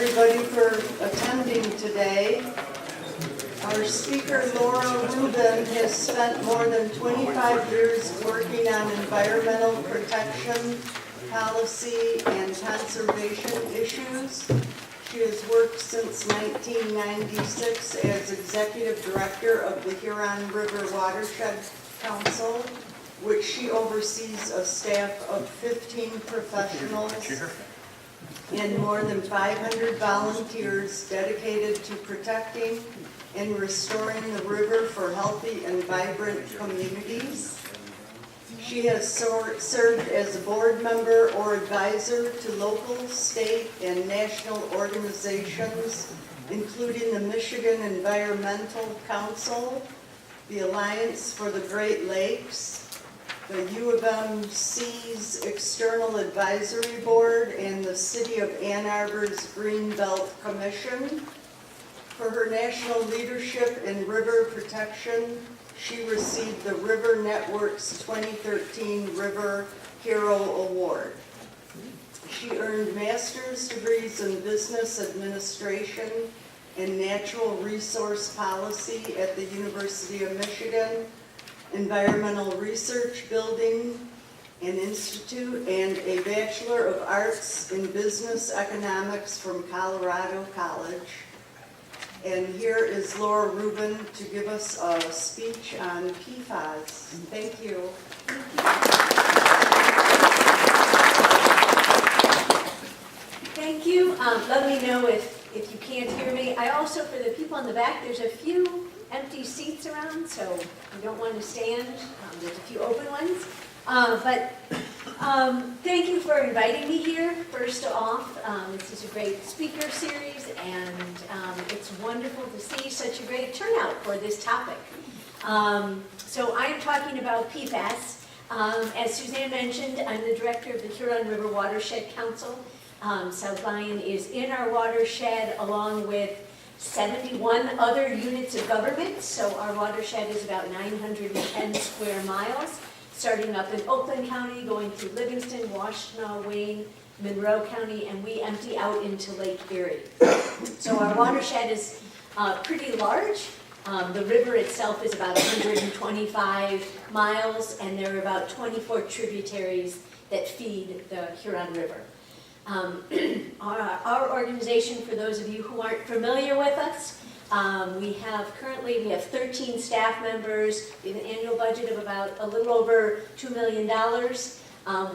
everybody for attending today. Our speaker, Laura Rubin, has spent more than 25 years working on environmental protection, policy, and conservation issues. She has worked since 1996 as Executive Director of the Huron River Watershed Council, which she oversees a staff of 15 professionals and more than 500 volunteers dedicated to protecting and restoring the river for healthy and vibrant communities. She has served as a board member or advisor to local, state, and national organizations, including the Michigan Environmental Council, the Alliance for the Great Lakes, the U of MC's External Advisory Board, and the City of Ann Arbor's Greenbelt Commission. For her national leadership in river protection, she received the River Network's 2013 River Hero Award. She earned master's degrees in business administration and natural resource policy at the University of Michigan, Environmental Research Building and Institute, and a Bachelor of Arts in Business Economics from Colorado College. And here is Laura Rubin to give us a speech on PFAS. Thank you. Thank you. Let me know if you can't hear me. I also, for the people in the back, there's a few empty seats around, so you don't want to stand. There's a few open ones. Thank you for inviting me here, first off. This is a great speaker series, and it's wonderful to see such a great turnout for this topic. So I am talking about PFAS. As Suzanne mentioned, I'm the director of the Huron River Watershed Council. South Lyon is in our watershed along with 71 other units of government, so our watershed is about 910 square miles, starting up in Oakland County, going through Livingston, Washtenaw, Wayne, Monroe County, and we empty out into Lake Erie. So our watershed is pretty large. The river itself is about 125 miles, and there are about 24 tributaries that feed the Huron River. Our organization, for those of you who aren't familiar with us, we have 13 staff members. We have an annual budget of about a little over $2 million.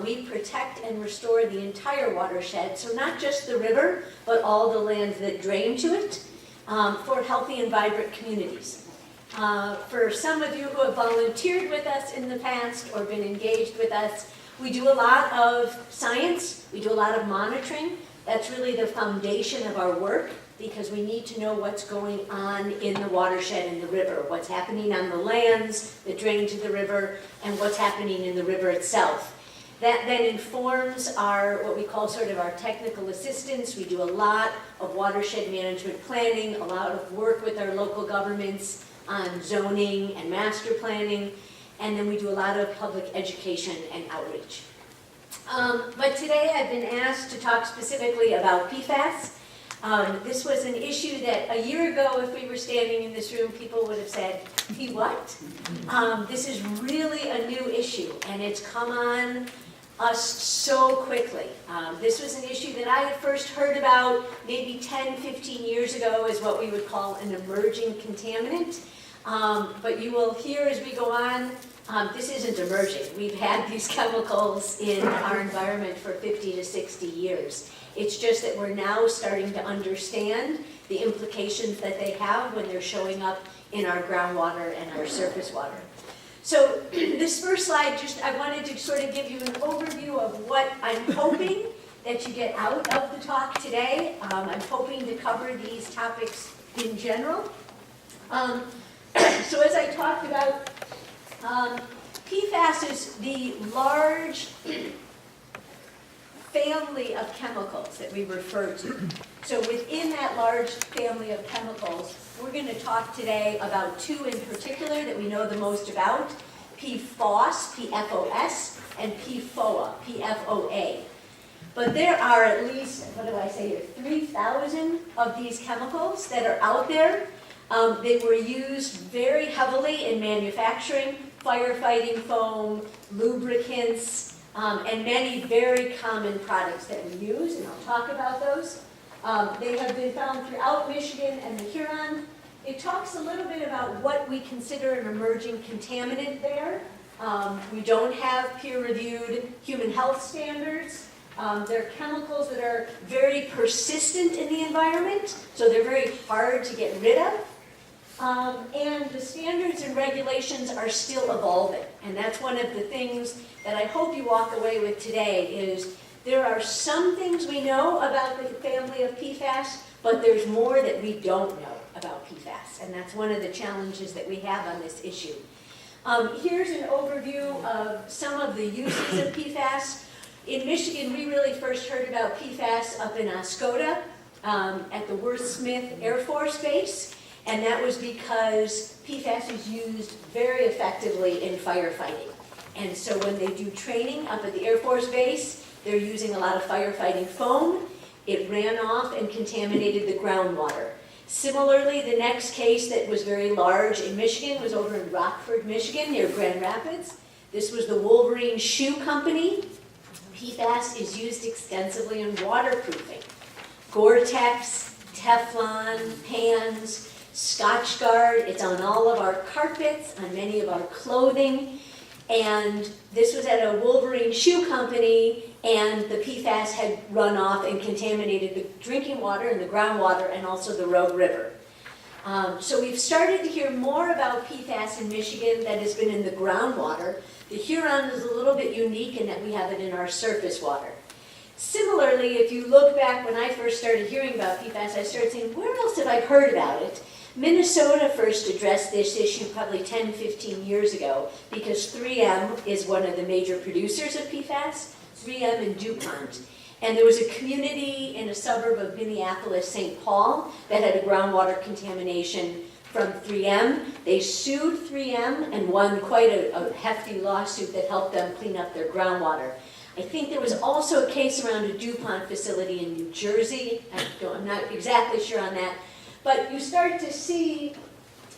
We protect and restore the entire watershed, so not just the river, but all the lands that drain to it, for healthy and vibrant communities. For some of you who have volunteered with us in the past or been engaged with us, we do a lot of science, we do a lot of monitoring. That's really the foundation of our work, because we need to know what's going on in the watershed and the river, what's happening on the lands that drain to the river, and what's happening in the river itself. That then informs what we call sort of our technical assistance. We do a lot of watershed management planning, a lot of work with our local governments on zoning and master planning, and then we do a lot of public education and outreach. But today I've been asked to talk specifically about PFAS. This was an issue that a year ago, if we were standing in this room, people would have said, "P what?" This is really a new issue, and it's come on us so quickly. This was an issue that I had first heard about maybe 10, 15 years ago as what we would call an emerging contaminant. But you will hear as we go on, this isn't emerging. We've had these chemicals in our environment for 50 to 60 years. It's just that we're now starting to understand the implications that they have when they're showing up in our groundwater and our surface water. So this first slide, I wanted to sort of give you an overview of what I'm hoping that you get out of the talk today. I'm hoping to cover these topics in general. So as I talked about, PFAS is the large family of chemicals that we refer to. So within that large family of chemicals, we're going to talk today about two in particular that we know the most about, PFOS, P-F-O-S, and PFOA, P-F-O-A. But there are at least, what do I say here, 3,000 of these chemicals that are out there. They were used very heavily in manufacturing, firefighting foam, lubricants, and many very common products that we use, and I'll talk about those. They have been found throughout Michigan and the Huron. It talks a little bit about what we consider an emerging contaminant there. We don't have peer-reviewed human health standards. They're chemicals that are very persistent in the environment, so they're very hard to get rid of. And the standards and regulations are still evolving, and that's one of the things that I hope you walk away with today is there are some things we know about the family of PFAS, but there's more that we don't know about PFAS, and that's one of the challenges that we have on this issue. Here's an overview of some of the uses of PFAS. In Michigan, we really first heard about PFAS up in Oscoda at the Worth Smith Air Force Base, and that was because PFAS is used very effectively in firefighting. And so when they do training up at the Air Force Base, they're using a lot of firefighting foam. It ran off and contaminated the groundwater. Similarly, the next case that was very large in Michigan was over in Rockford, Michigan, near Grand Rapids. This was the Wolverine Shoe Company. PFAS is used extensively in waterproofing. Gore-Tex, Teflon, pans, Scotchgard, it's on all of our carpets, on many of our clothing. And this was at a Wolverine Shoe Company, and the PFAS had run off and contaminated the drinking water and the groundwater and also the Rogue River. So we've started to hear more about PFAS in Michigan that has been in the groundwater. The Huron is a little bit unique in that we have it in our surface water. Similarly, if you look back when I first started hearing about PFAS, I started saying, where else have I heard about it? Minnesota first addressed this issue probably 10, 15 years ago because 3M is one of the major producers of PFAS, 3M and DuPont. And there was a community in a suburb of Minneapolis, St. Paul, that had a groundwater contamination from 3M. They sued 3M and won quite a hefty lawsuit that helped them clean up their groundwater. I think there was also a case around a DuPont facility in New Jersey. I'm not exactly sure on that. But you start to see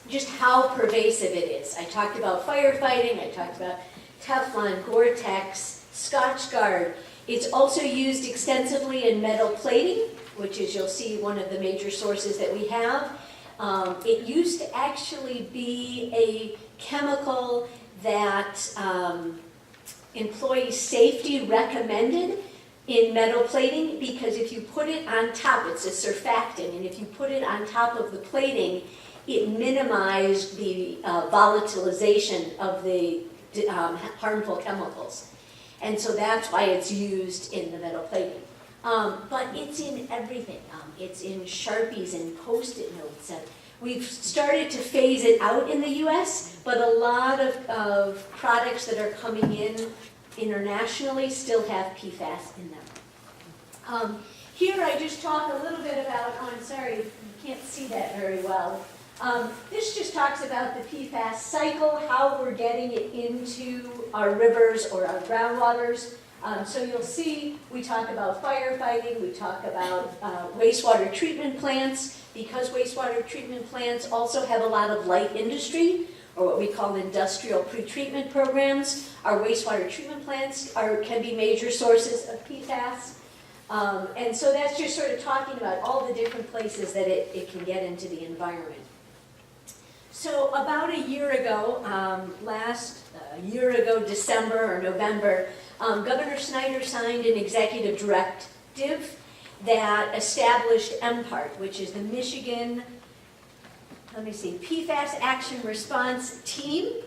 just how pervasive it is. I talked about firefighting, I talked about Teflon, Gore-Tex, Scotchgard. It's also used extensively in metal plating, which is, you'll see, one of the major sources that we have. It used to actually be a chemical that employee safety recommended in metal plating, because if you put it on top, it's a surfactant, and if you put it on top of the plating, it minimized the volatilization of the harmful chemicals. And so that's why it's used in the metal plating. But it's in everything. It's in Sharpies and Post-it notes. And we've started to phase it out in the US, but a lot of products that are coming in internationally still have PFAS in them. Here I just talk a little bit about, oh, I'm sorry, you can't see that very well. This just talks about the PFAS cycle, how we're getting it into our rivers or our groundwaters. So you'll see we talk about firefighting, we talk about wastewater treatment plants, because wastewater treatment plants also have a lot of light industry, or what we call industrial pretreatment programs. Our wastewater treatment plants can be major sources of PFAS. And so that's just sort of talking about all the different places that it can get into the environment. So about a year ago, December or November, Governor Snyder signed an executive directive that established MPART, which is the Michigan, PFAS Action Response Team.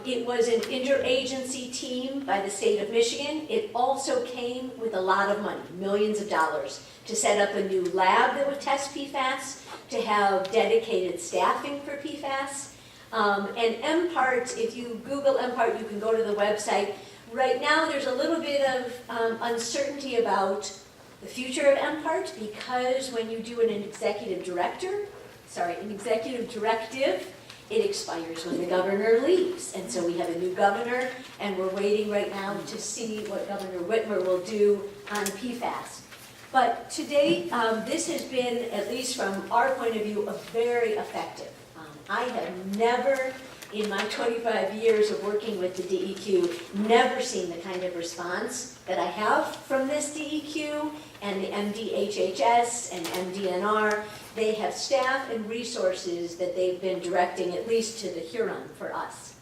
It was an interagency team by the state of Michigan. It also came with a lot of money, millions of dollars, to set up a new lab that would test PFAS, to have dedicated staffing for PFAS. And MPART, if you Google MPART, you can go to the website. Right now there's a little bit of uncertainty about the future of MPART, because when you do an executive directive, it expires when the governor leaves. And so we have a new governor, and we're waiting right now to see what Governor Whitmer will do on PFAS. But to date, this has been, at least from our point of view, very effective. I have never, in my 25 years of working with the DEQ, never seen the kind of response that I have from this DEQ and the MDHHS and MDNR. They have staff and resources that they've been directing, at least to the Huron, for us.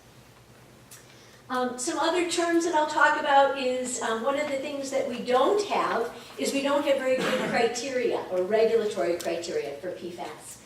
Some other terms that I'll talk about is, one of the things that we don't have is we don't have very good criteria or regulatory criteria for PFAS.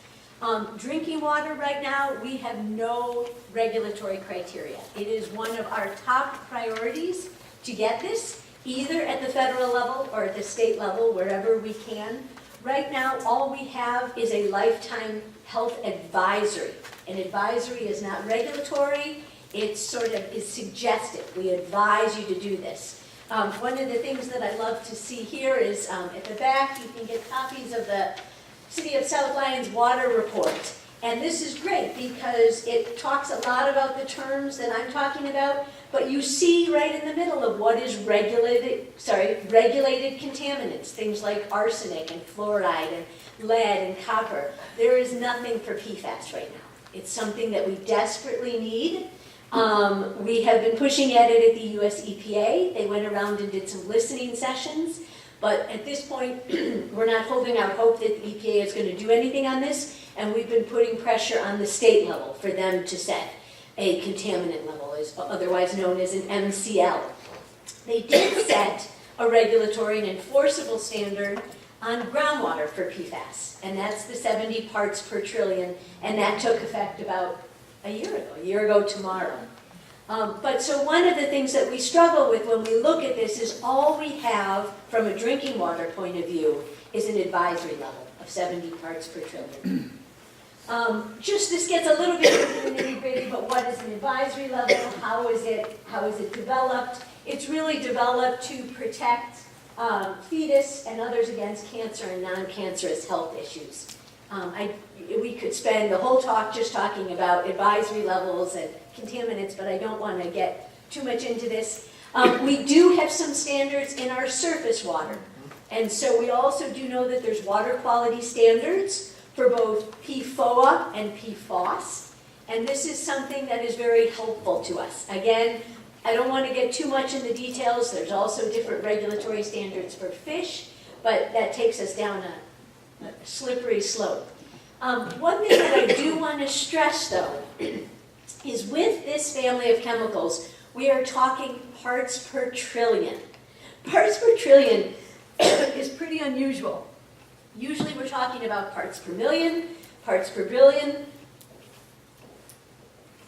Drinking water right now, we have no regulatory criteria. It is one of our top priorities to get this, either at the federal level or at the state level, wherever we can. Right now, all we have is a lifetime health advisory. An advisory is not regulatory, it sort of is suggestive. We advise you to do this. One of the things that I love to see here is at the back, you can get copies of the City of South Lyon's water report. And this is great because it talks a lot about the terms that I'm talking about, but you see right in the middle of what is regulated contaminants, things like arsenic and fluoride and lead and copper. There is nothing for PFAS right now. It's something that we desperately need. We have been pushing at it at the US EPA. They went around and did some listening sessions. But at this point, we're not holding out hope that the EPA is going to do anything on this, and we've been putting pressure on the state level for them to set a contaminant level, otherwise known as an MCL. They did set a regulatory and enforceable standard on groundwater for PFAS, and that's the 70 parts per trillion, and that took effect about a year ago tomorrow. But so one of the things that we struggle with when we look at this is all we have from a drinking water point of view is an advisory level of 70 parts per trillion. Just this gets a little bit into the nitty-gritty, but what is an advisory level? How is it developed? It's really developed to protect fetus and others against cancer and non-cancerous health issues. We could spend the whole talk just talking about advisory levels and contaminants, but I don't want to get too much into this. We do have some standards in our surface water. And so we also do know that there's water quality standards for both PFOA and PFOS. And this is something that is very helpful to us. Again, I don't want to get too much in the details. There's also different regulatory standards for fish, but that takes us down a slippery slope. One thing that I do want to stress, though, is with this family of chemicals, we are talking parts per trillion. Parts per trillion is pretty unusual. Usually we're talking about parts per million, parts per billion.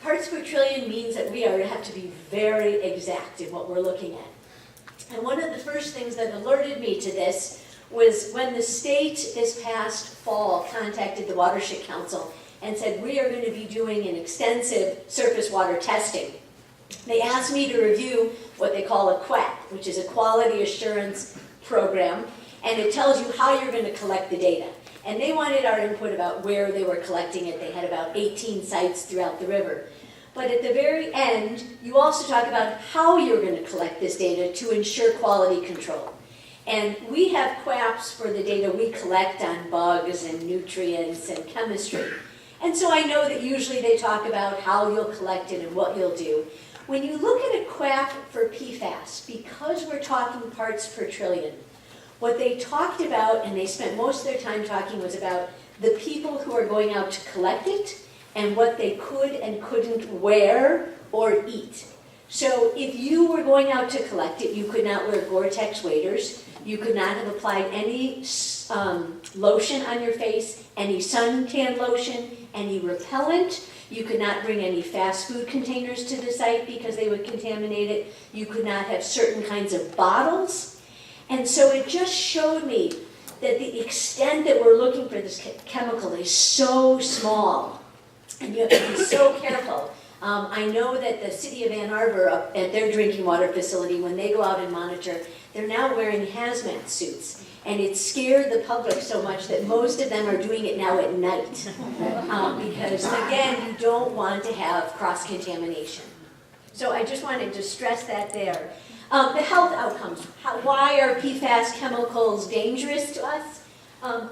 Parts per trillion means that we have to be very exact in what we're looking at. And one of the first things that alerted me to this was when the state this past fall contacted the Watershed Council and said, we are going to be doing an extensive surface water testing. They asked me to review what they call a QAP, which is a quality assurance program, and it tells you how you're going to collect the data. And they wanted our input about where they were collecting it. They had about 18 sites throughout the river. But at the very end, you also talk about how you're going to collect this data to ensure quality control. And we have QAPs for the data we collect on bugs and nutrients and chemistry. And so I know that usually they talk about how you'll collect it and what you'll do. When you look at a QAP for PFAS, because we're talking parts per trillion, what they talked about, and they spent most of their time talking, was about the people who are going out to collect it and what they could and couldn't wear or eat. So if you were going out to collect it, you could not wear Gore-Tex waders. You could not have applied any lotion on your face, any suntan lotion, any repellent. You could not bring any fast food containers to the site because they would contaminate it. You could not have certain kinds of bottles. And so it just showed me that the extent that we're looking for this chemical is so small. And you have to be so careful I know that the city of Ann Arbor, at their drinking water facility, when they go out and monitor, they're now wearing hazmat suits. And it scared the public so much that most of them are doing it now at night. Because again, you don't want to have cross-contamination. So I just wanted to stress that there. The health outcomes. Why are PFAS chemicals dangerous to us?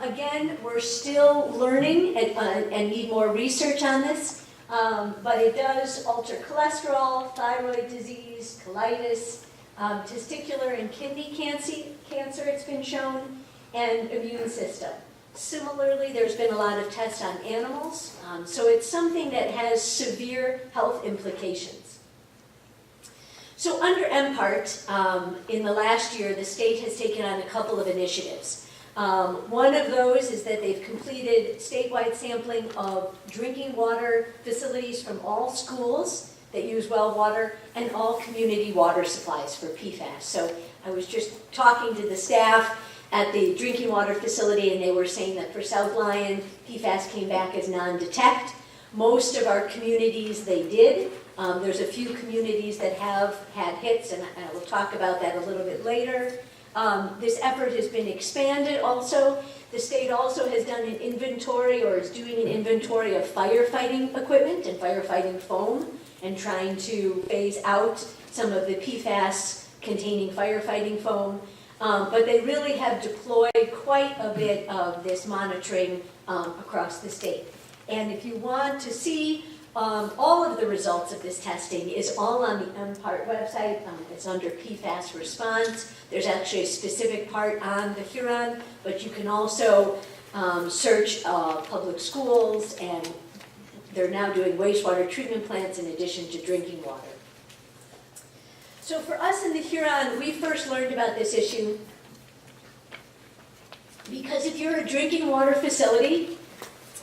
Again, we're still learning and need more research on this. But it does alter cholesterol, thyroid disease, colitis, testicular and kidney cancer, it's been shown, and immune system. Similarly, there's been a lot of tests on animals, so it's something that has severe health implications. So under MPART, in the last year, the state has taken on a couple of initiatives. One of those is that they've completed statewide sampling of drinking water facilities from all schools that use well water and all community water supplies for PFAS. So I was just talking to the staff at the drinking water facility, and they were saying that for South Lyon, PFAS came back as non-detect. Most of our communities, they did. There's a few communities that have had hits, and I will talk about that a little bit later. This effort has been expanded also. The state also has done an inventory, or is doing an inventory of firefighting equipment and firefighting foam, and trying to phase out some of the PFAS containing firefighting foam. But they really have deployed quite a bit of this monitoring across the state. And if you want to see all of the results of this testing, is all on the MPART website. It's under PFAS response. There's actually a specific part on the Huron, but you can also search public schools, and they're now doing wastewater treatment plants in addition to drinking water. So for us in the Huron, we first learned about this issue because if you're a drinking water facility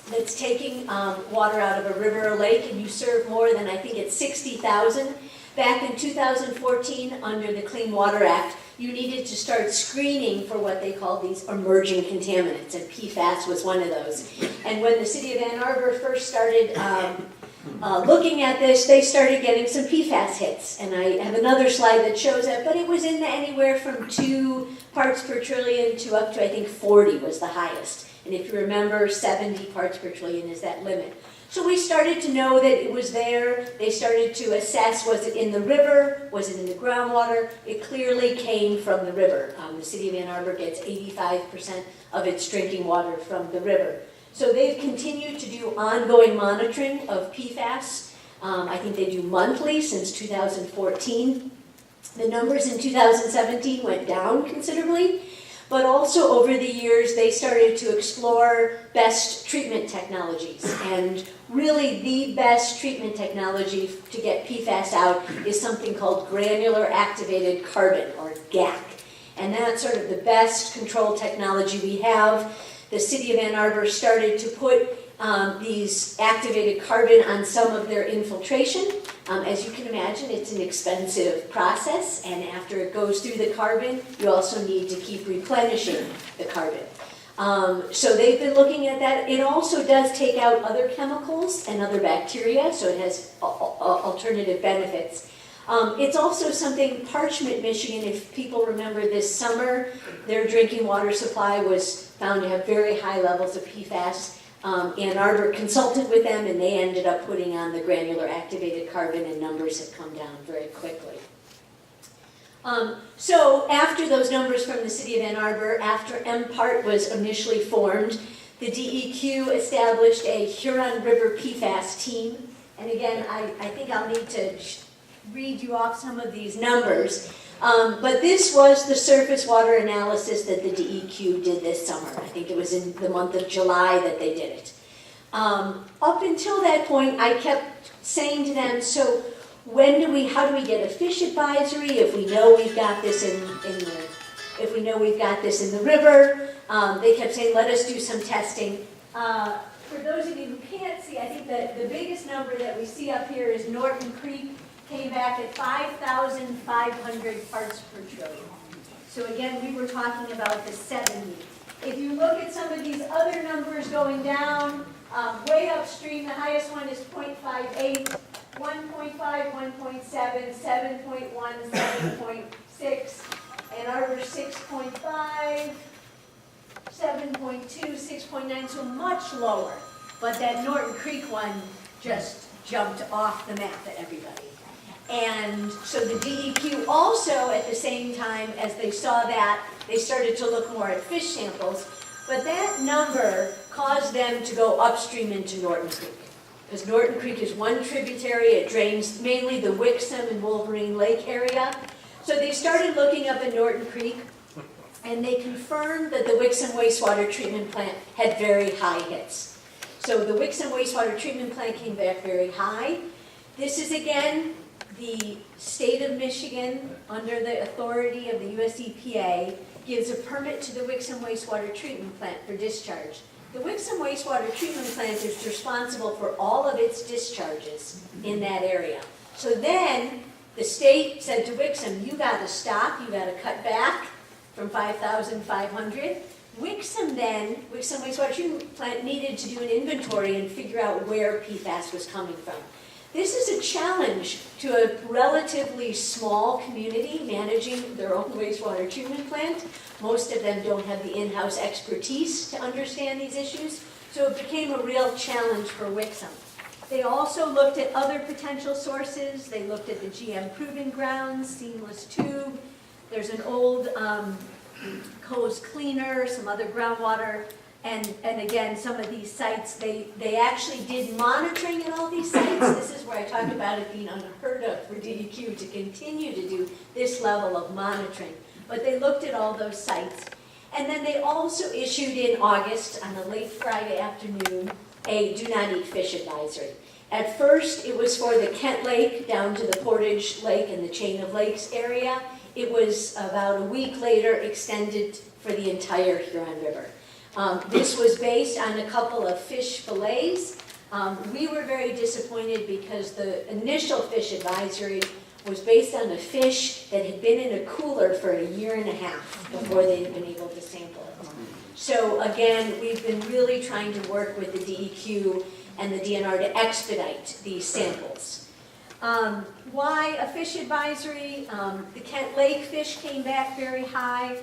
that's taking water out of a river or lake, and you serve more than, I think it's 60,000, back in 2014 under the Clean Water Act, you needed to start screening for what they call these emerging contaminants, and PFAS was one of those. And when the city of Ann Arbor first started looking at this, they started getting some PFAS hits. And I have another slide that shows that, but it was in anywhere from 2 parts per trillion to up to, I think, 40 was the highest. And if you remember, 70 parts per trillion is that limit. So we started to know that it was there. They started to assess, was it in the river? Was it in the groundwater? It clearly came from the river. The city of Ann Arbor gets 85% of its drinking water from the river. So they've continued to do ongoing monitoring of PFAS. I think they do monthly since 2014. The numbers in 2017 went down considerably. But also over the years, they started to explore best treatment technologies. And really the best treatment technology to get PFAS out is something called granular activated carbon, or GAC. And that's sort of the best control technology we have. The city of Ann Arbor started to put these activated carbon on some of their infiltration. As you can imagine, it's an expensive process, and after it goes through the carbon, you also need to keep replenishing the carbon. So they've been looking at that. It also does take out other chemicals and other bacteria, so it has alternative benefits. It's also something, Parchment, Michigan, if people remember this summer, their drinking water supply was found to have very high levels of PFAS. Ann Arbor consulted with them, and they ended up putting on the granular activated carbon, and numbers have come down very quickly. So after those numbers from the city of Ann Arbor, after MPART was initially formed, the DEQ established a Huron River PFAS team. And again, I think I'll need to read you off some of these numbers. But this was the surface water analysis that the DEQ did this summer. I think it was in the month of July that they did it. Up until that point, I kept saying to them, so how do we get a fish advisory if we know we've got this in the river? They kept saying, let us do some testing. For those of you who can't see, I think that the biggest number that we see up here is Norton Creek. Came back at 5,500 parts per trillion. So again, we were talking about the 70. If you look at some of these other numbers going down, way upstream, the highest one is 0.58. 1.5, 1.7, 7.1, 7.6, and Arbor 6.5, 7.2, 6.9, so much lower. But that Norton Creek one just jumped off the map at everybody. And so the DEQ also, at the same time as they saw that, they started to look more at fish samples. But that number caused them to go upstream into Norton Creek. Because Norton Creek is one tributary, it drains mainly the Wixom and Wolverine Lake area. So they started looking up in Norton Creek, and they confirmed that the Wixom wastewater treatment plant had very high hits. So the Wixom wastewater treatment plant came back very high. This is again the state of Michigan, under the authority of the US EPA, gives a permit to the Wixom wastewater treatment plant for discharge. The Wixom wastewater treatment plant is responsible for all of its discharges in that area. So then the state said to Wixom, you got to stop, you got to cut back from 5,500. Wixom wastewater treatment plant needed to do an inventory and figure out where PFAS was coming from. This is a challenge to a relatively small community managing their own wastewater treatment plant. Most of them don't have the in-house expertise to understand these issues, so it became a real challenge for Wixom. They also looked at other potential sources. They looked at the GM proving grounds, seamless tube. There's an old Coast cleaner, some other groundwater. And again, some of these sites, they actually did monitoring at all these sites. This is where I talked about it being unheard of for DEQ to continue to do this level of monitoring. But they looked at all those sites. And then they also issued in August, on a late Friday afternoon, a do not eat fish advisory. At first, it was for the Kent Lake down to the Portage Lake and the Chain of Lakes area. It was about a week later extended for the entire Huron River. This was based on a couple of fish fillets. We were very disappointed because the initial fish advisory was based on a fish that had been in a cooler for a year and a half before they had been able to sample it. So again, we've been really trying to work with the DEQ and the DNR to expedite these samples. Why a fish advisory? The Kent Lake fish came back very high.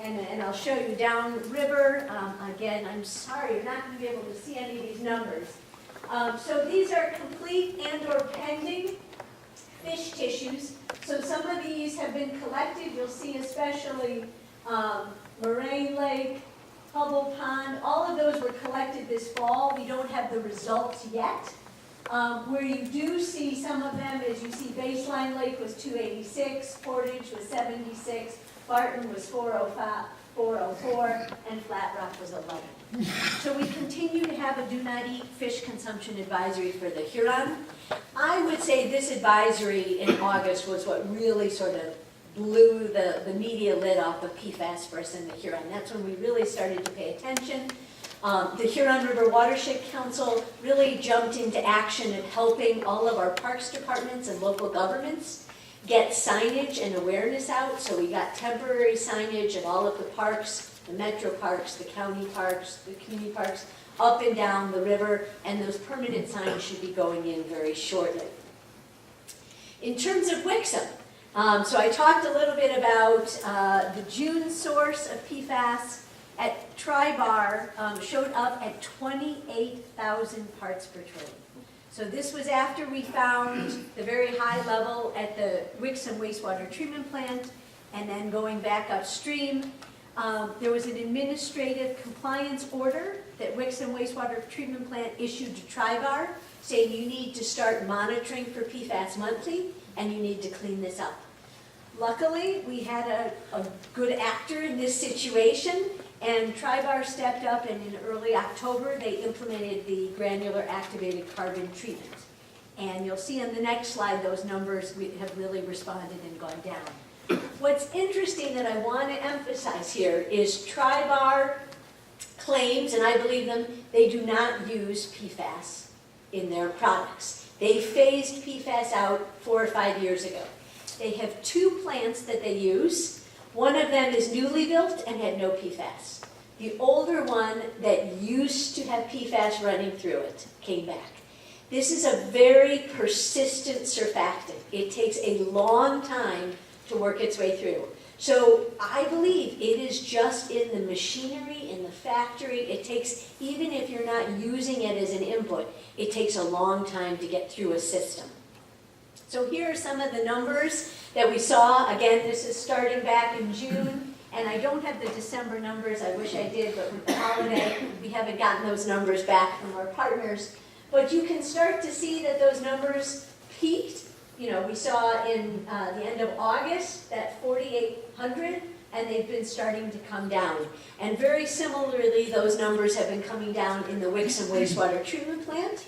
And I'll show you downriver. Again, I'm sorry, you're not going to be able to see any of these numbers. So these are complete and or pending fish tissues. So some of these have been collected. You'll see especially Moraine Lake, Hubble Pond. All of those were collected this fall. We don't have the results yet. Where you do see some of them is you see Baseline Lake was 286, Portage was 76, Barton was 405, 404, and Flat Rock was 11. So we continue to have a do not eat fish consumption advisory for the Huron. I would say this advisory in August was what really sort of blew the media lid off of PFAS for us in the Huron. That's when we really started to pay attention. The Huron River Watershed Council really jumped into action at helping all of our parks departments and local governments get signage and awareness out. So we got temporary signage at all of the parks, the metro parks, the county parks, the community parks, up and down the river, and those permanent signs should be going in very shortly. In terms of Wixom, so I talked a little bit about the June source of PFAS at Tri-Bar showed up at 28,000 parts per trillion. So this was after we found the very high level at the Wixom wastewater treatment plant, and then going back upstream. There was an administrative compliance order that Wixom wastewater treatment plant issued to Tri-Bar, saying you need to start monitoring for PFAS monthly, and you need to clean this up. Luckily, we had a good actor in this situation, and Tri-Bar stepped up, and in early October, they implemented the granular activated carbon treatment. And you'll see on the next slide, those numbers have really responded and gone down. What's interesting that I want to emphasize here is Tri-Bar claims, and I believe them, they do not use PFAS in their products. They phased PFAS out 4 or 5 years ago. They have 2 plants that they use. One of them is newly built and had no PFAS. The older one that used to have PFAS running through it came back. This is a very persistent surfactant. It takes a long time to work its way through. So I believe it is just in the machinery, in the factory. It takes, even if you're not using it as an input, it takes a long time to get through a system. So here are some of the numbers that we saw. Again, this is starting back in June, and I don't have the December numbers. I wish I did, but with the holiday, we haven't gotten those numbers back from our partners. But you can start to see that those numbers peaked. You know, we saw in the end of August that 4,800, and they've been starting to come down. And very similarly, those numbers have been coming down in the Wixom wastewater treatment plant.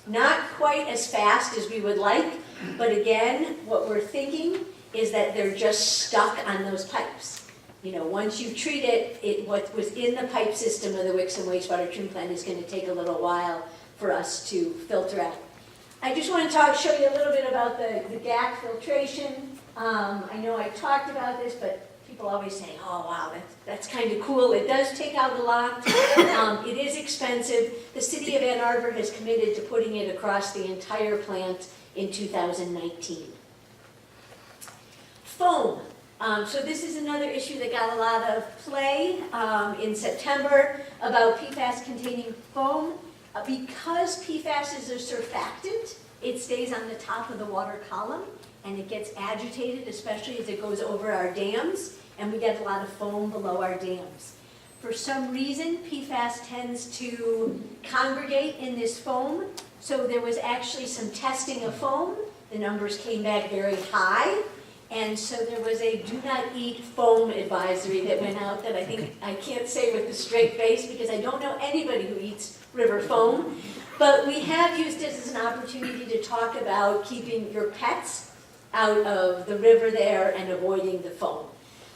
Not quite as fast as we would like, but again, what we're thinking is that they're just stuck on those pipes. You know, once you treat it, what was in the pipe system of the Wixom wastewater treatment plant is going to take a little while for us to filter out. I just want to show you a little bit about the GAC filtration. I know I talked about this, but people always say, oh wow, that's kind of cool. It does take out a lot. It is expensive. The city of Ann Arbor has committed to putting it across the entire plant in 2019. Foam. So this is another issue that got a lot of play in September about PFAS-containing foam. Because PFAS is a surfactant, it stays on the top of the water column, and it gets agitated, especially as it goes over our dams, and we get a lot of foam below our dams. For some reason, PFAS tends to congregate in this foam, so there was actually some testing of foam. The numbers came back very high, and so there was a do not eat foam advisory that went out that I can't say with a straight face because I don't know anybody who eats river foam, but we have used this as an opportunity to talk about keeping your pets out of the river there and avoiding the foam.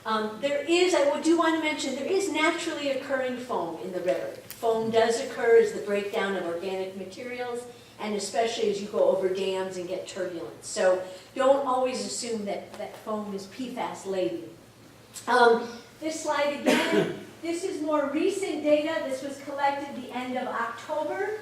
I do want to mention, there is naturally occurring foam in the river. Foam does occur as the breakdown of organic materials, and especially as you go over dams and get turbulence. So don't always assume that foam is PFAS laden. This slide again, this is more recent data. This was collected the end of October.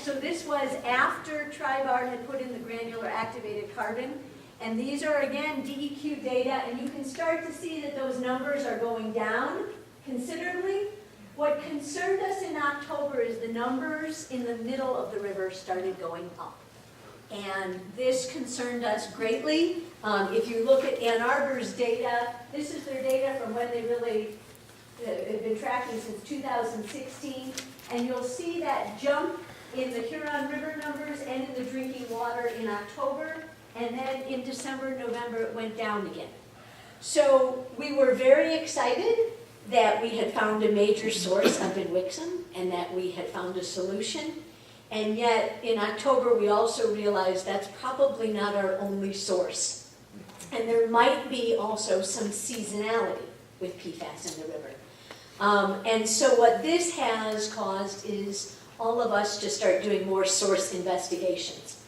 So this was after Tribar had put in the granular activated carbon. And these are, again, DEQ data, and you can start to see that those numbers are going down considerably. What concerned us in October is the numbers in the middle of the river started going up. And this concerned us greatly. If you look at Ann Arbor's data, this is their data from when they really have been tracking since 2016. And you'll see that jump in the Huron River numbers and in the drinking water in October. And then in December, November, it went down again. So we were very excited that we had found a major source up in Wixom and that we had found a solution. And yet in October, we also realized that's probably not our only source. And there might be also some seasonality with PFAS in the river. And so what this has caused is all of us to start doing more source investigations.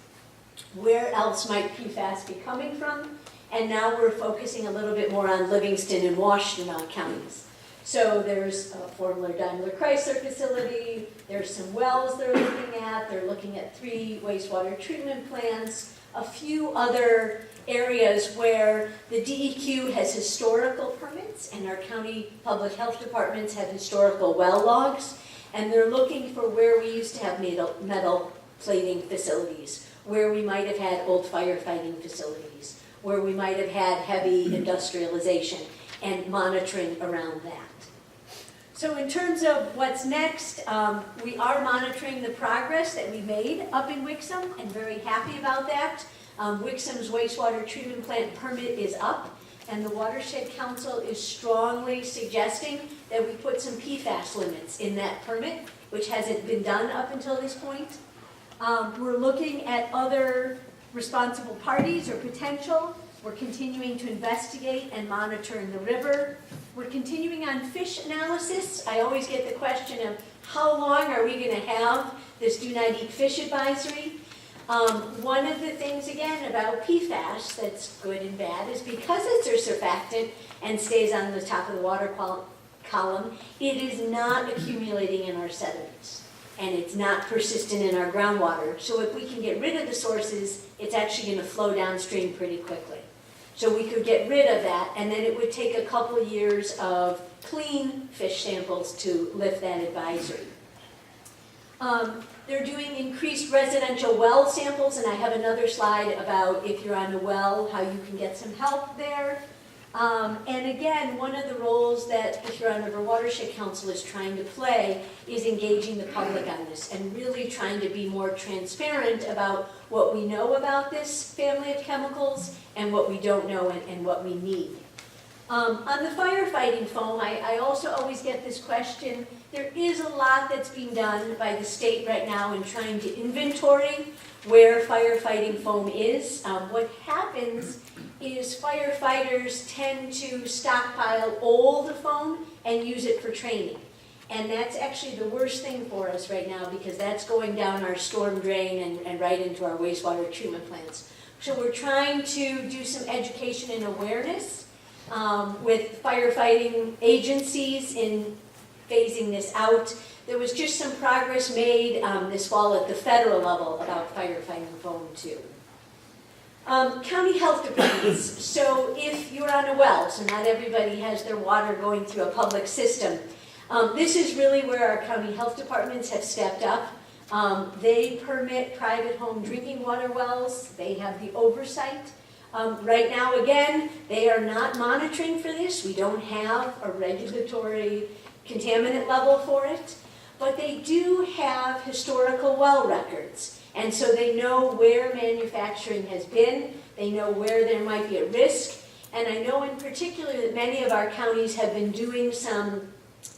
Where else might PFAS be coming from? And now we're focusing a little bit more on Livingston and Washtenaw counties. So there's a former Daimler Chrysler facility, there's some wells they're looking at 3 wastewater treatment plants, a few other areas where the DEQ has historical permits and our county public health departments have historical well logs, and they're looking for where we used to have metal plating facilities, where we might have had old firefighting facilities, where we might have had heavy industrialization, and monitoring around that. So in terms of what's next, we are monitoring the progress that we made up in Wixom and very happy about that. Wixom's wastewater treatment plant permit is up, and the Watershed Council is strongly suggesting that we put some PFAS limits in that permit, which hasn't been done up until this point. We're looking at other responsible parties or potential. We're continuing to investigate and monitor in the river. We're continuing on fish analysis. I always get the question of how long are we going to have this do not eat fish advisory? One of the things, again, about PFAS that's good and bad is because it's a surfactant and stays on the top of the water column, it is not accumulating in our sediments. and it's not persistent in our groundwater. So if we can get rid of the sources, it's actually going to flow downstream pretty quickly. So we could get rid of that, and then it would take a couple years of clean fish samples to lift that advisory. They're doing increased residential well samples, and I have another slide about if you're on a well, how you can get some help there. And again, one of the roles that the Huron River Watershed Council is trying to play is engaging the public on this and really trying to be more transparent about what we know about this family of chemicals and what we don't know and what we need. On the firefighting foam, I also always get this question. There is a lot that's being done by the state right now in trying to inventory where firefighting foam is. What happens is firefighters tend to stockpile old foam and use it for training. And that's actually the worst thing for us right now because that's going down our storm drain and right into our wastewater treatment plants. So we're trying to do some education and awareness with firefighting agencies in phasing this out. There was just some progress made this fall at the federal level about firefighting foam too. County health departments. So if you're on a well, so not everybody has their water going through a public system, this is really where our county health departments have stepped up. They permit private home drinking water wells. They have the oversight. Right now, again, they are not monitoring for this. We don't have a regulatory contaminant level for it, but they do have historical well records. And so they know where manufacturing has been. They know where there might be a risk. And I know in particular that many of our counties have been doing some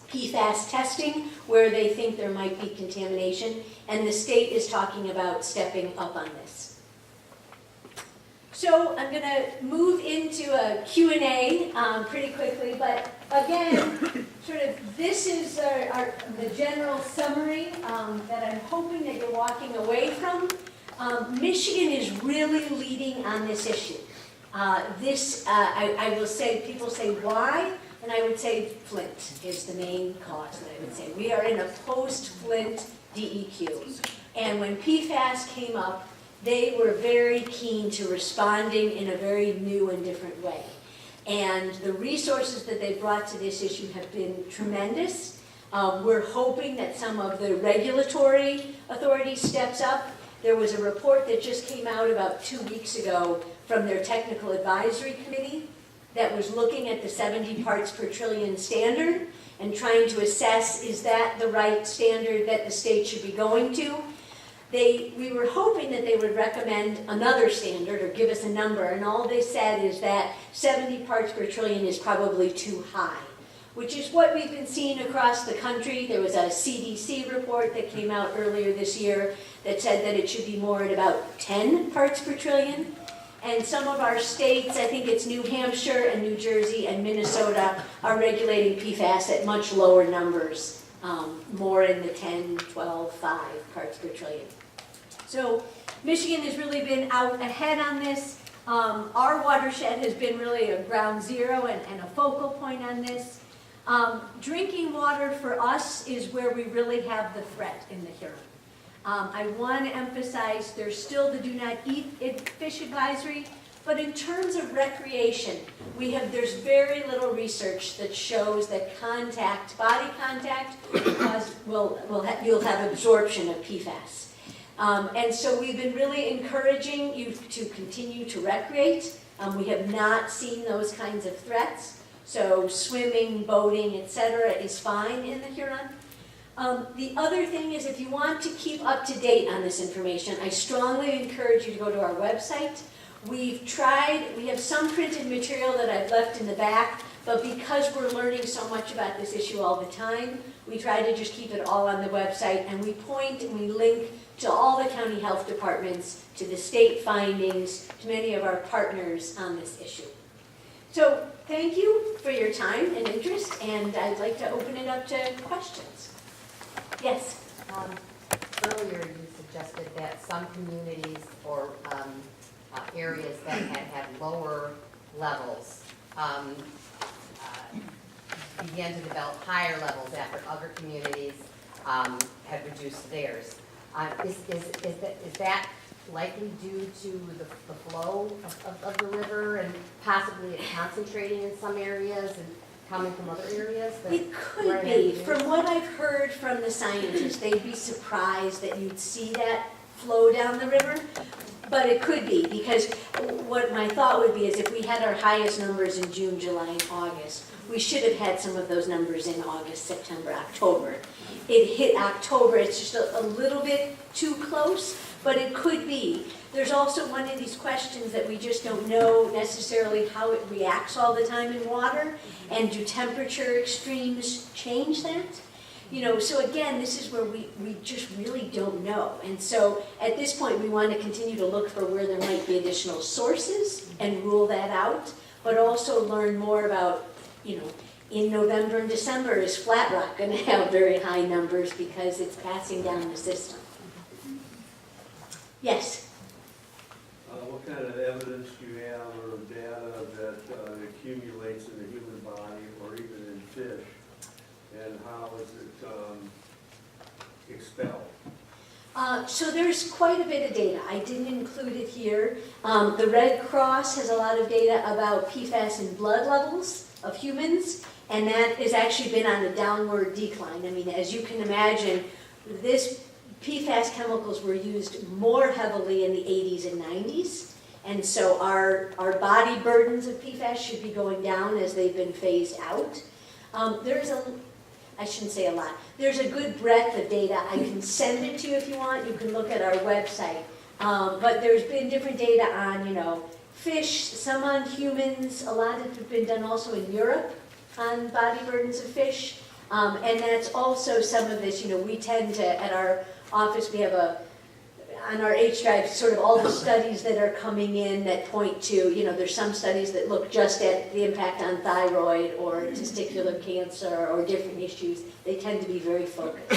PFAS testing where they think there might be contamination. And the state is talking about stepping up on this. So I'm going to move into a Q&A pretty quickly, but again, sort of this is the general summary that I'm hoping that you're walking away from. Michigan is really leading on this issue. I will say, people say why, and I would say Flint is the main cause that I would say. We are in a post-Flint DEQ, and when PFAS came up, they were very keen to responding in a very new and different way. And the resources that they brought to this issue have been tremendous. We're hoping that some of the regulatory authorities steps up. There was a report that just came out about 2 weeks ago from their technical advisory committee that was looking at the 70 parts per trillion standard and trying to assess, is that the right standard that the state should be going to? We were hoping that they would recommend another standard or give us a number, and all they said is that 70 parts per trillion is probably too high, which is what we've been seeing across the country. There was a CDC report that came out earlier this year that said that it should be more at about 10 parts per trillion. And some of our states, I think it's New Hampshire and New Jersey and Minnesota, are regulating PFAS at much lower numbers, more in the 10, 12, 5 parts per trillion. So Michigan has really been out ahead on this. Our watershed has been really a ground zero and a focal point on this. Drinking water for us is where we really have the threat in the Huron. I want to emphasize there's still the do not eat fish advisory, but in terms of recreation, there's very little research that shows that body contact, you'll have absorption of PFAS. And so we've been really encouraging you to continue to recreate. We have not seen those kinds of threats. So swimming, boating, etc. is fine in the Huron. The other thing is if you want to keep up to date on this information, I strongly encourage you to go to our website. We have some printed material that I've left in the back, but because we're learning so much about this issue all the time, we try to just keep it all on the website, and we point and we link to all the county health departments, to the state findings, to many of our partners on this issue. So thank you for your time and interest, and I'd like to open it up to questions. Yes? Earlier you suggested that some communities or areas that had lower levels began to develop higher levels after other communities had reduced theirs. Is that likely due to the flow of the river and possibly it concentrating in some areas and coming from other areas? It could be. From what I've heard from the scientists, they'd be surprised that you'd see that flow down the river. But it could be, because what my thought would be is if we had our highest numbers in June, July, and August, we should have had some of those numbers in August, September, October. It hit October, it's just a little bit too close, but it could be. There's also one of these questions that we just don't know necessarily how it reacts all the time in water, and do temperature extremes change that? You know, so again, this is where we just really don't know. And so at this point, we want to continue to look for where there might be additional sources and rule that out, but also learn more about, you know, in November and December, is Flat Rock going to have very high numbers because it's passing down the system? Yes? What kind of evidence do you have or data that accumulates in the human body or even in fish? And how is it expelled? So there's quite a bit of data. I didn't include it here. The Red Cross has a lot of data about PFAS in blood levels of humans, and that has actually been on a downward decline. I mean, as you can imagine, this PFAS chemicals were used more heavily in the 80s and 90s, and so our body burdens of PFAS should be going down as they've been phased out. I shouldn't say a lot. There's a good breadth of data. I can send it to you if you want. You can look at our website. But there's been different data on, you know, fish, some on humans. A lot have been done also in Europe on body burdens of fish. And that's also some of this, you know, we tend to, at our office, we have on our H drive, sort of all the studies that are coming in that point to, you know, there's some studies that look just at the impact on thyroid or testicular cancer or different issues. They tend to be very focused.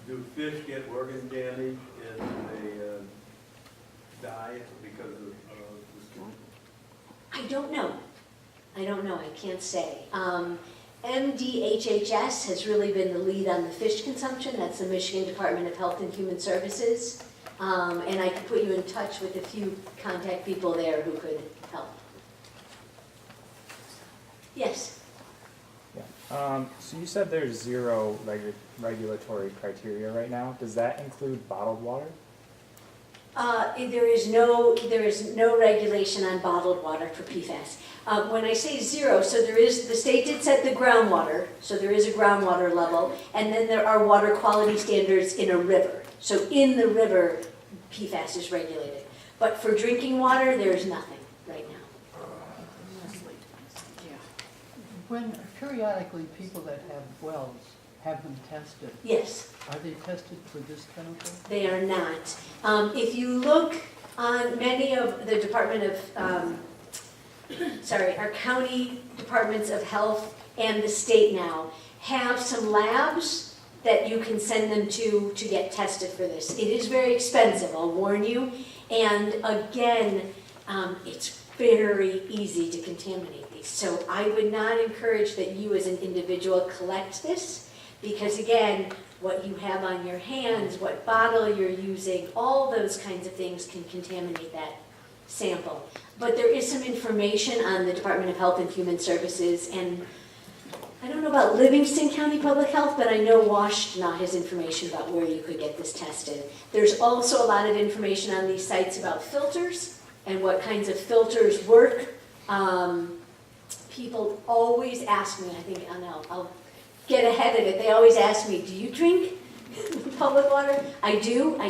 Do fish get organ damage and they die because of this? I don't know. I can't say. MDHHS has really been the lead on the fish consumption. That's the Michigan Department of Health and Human Services. And I could put you in touch with a few contact people there who could help. Yes? Yeah. So you said there's zero regulatory criteria right now. Does that include bottled water? There is no regulation on bottled water for PFAS. When I say zero, so the state did set the groundwater, so there is a groundwater level, and then there are water quality standards in a river. So in the river, PFAS is regulated. But for drinking water, there's nothing right now. When periodically people that have wells have them tested, Yes. are they tested for this chemical? They are not. If you look on many of the Department of, our county departments of health and the state now have some labs that you can send them to get tested for this. It is very expensive, I'll warn you. And again, it's very easy to contaminate these. So I would not encourage that you as an individual collect this, because again, what you have on your hands, what bottle you're using, all those kinds of things can contaminate that sample. But there is some information on the Department of Health and Human Services, and I don't know about Livingston County Public Health, but I know Washtenaw has information about where you could get this tested. There's also a lot of information on these sites about filters and what kinds of filters work. People always ask me, I think I'll get ahead of it, they always ask me, do you drink public water? I do. I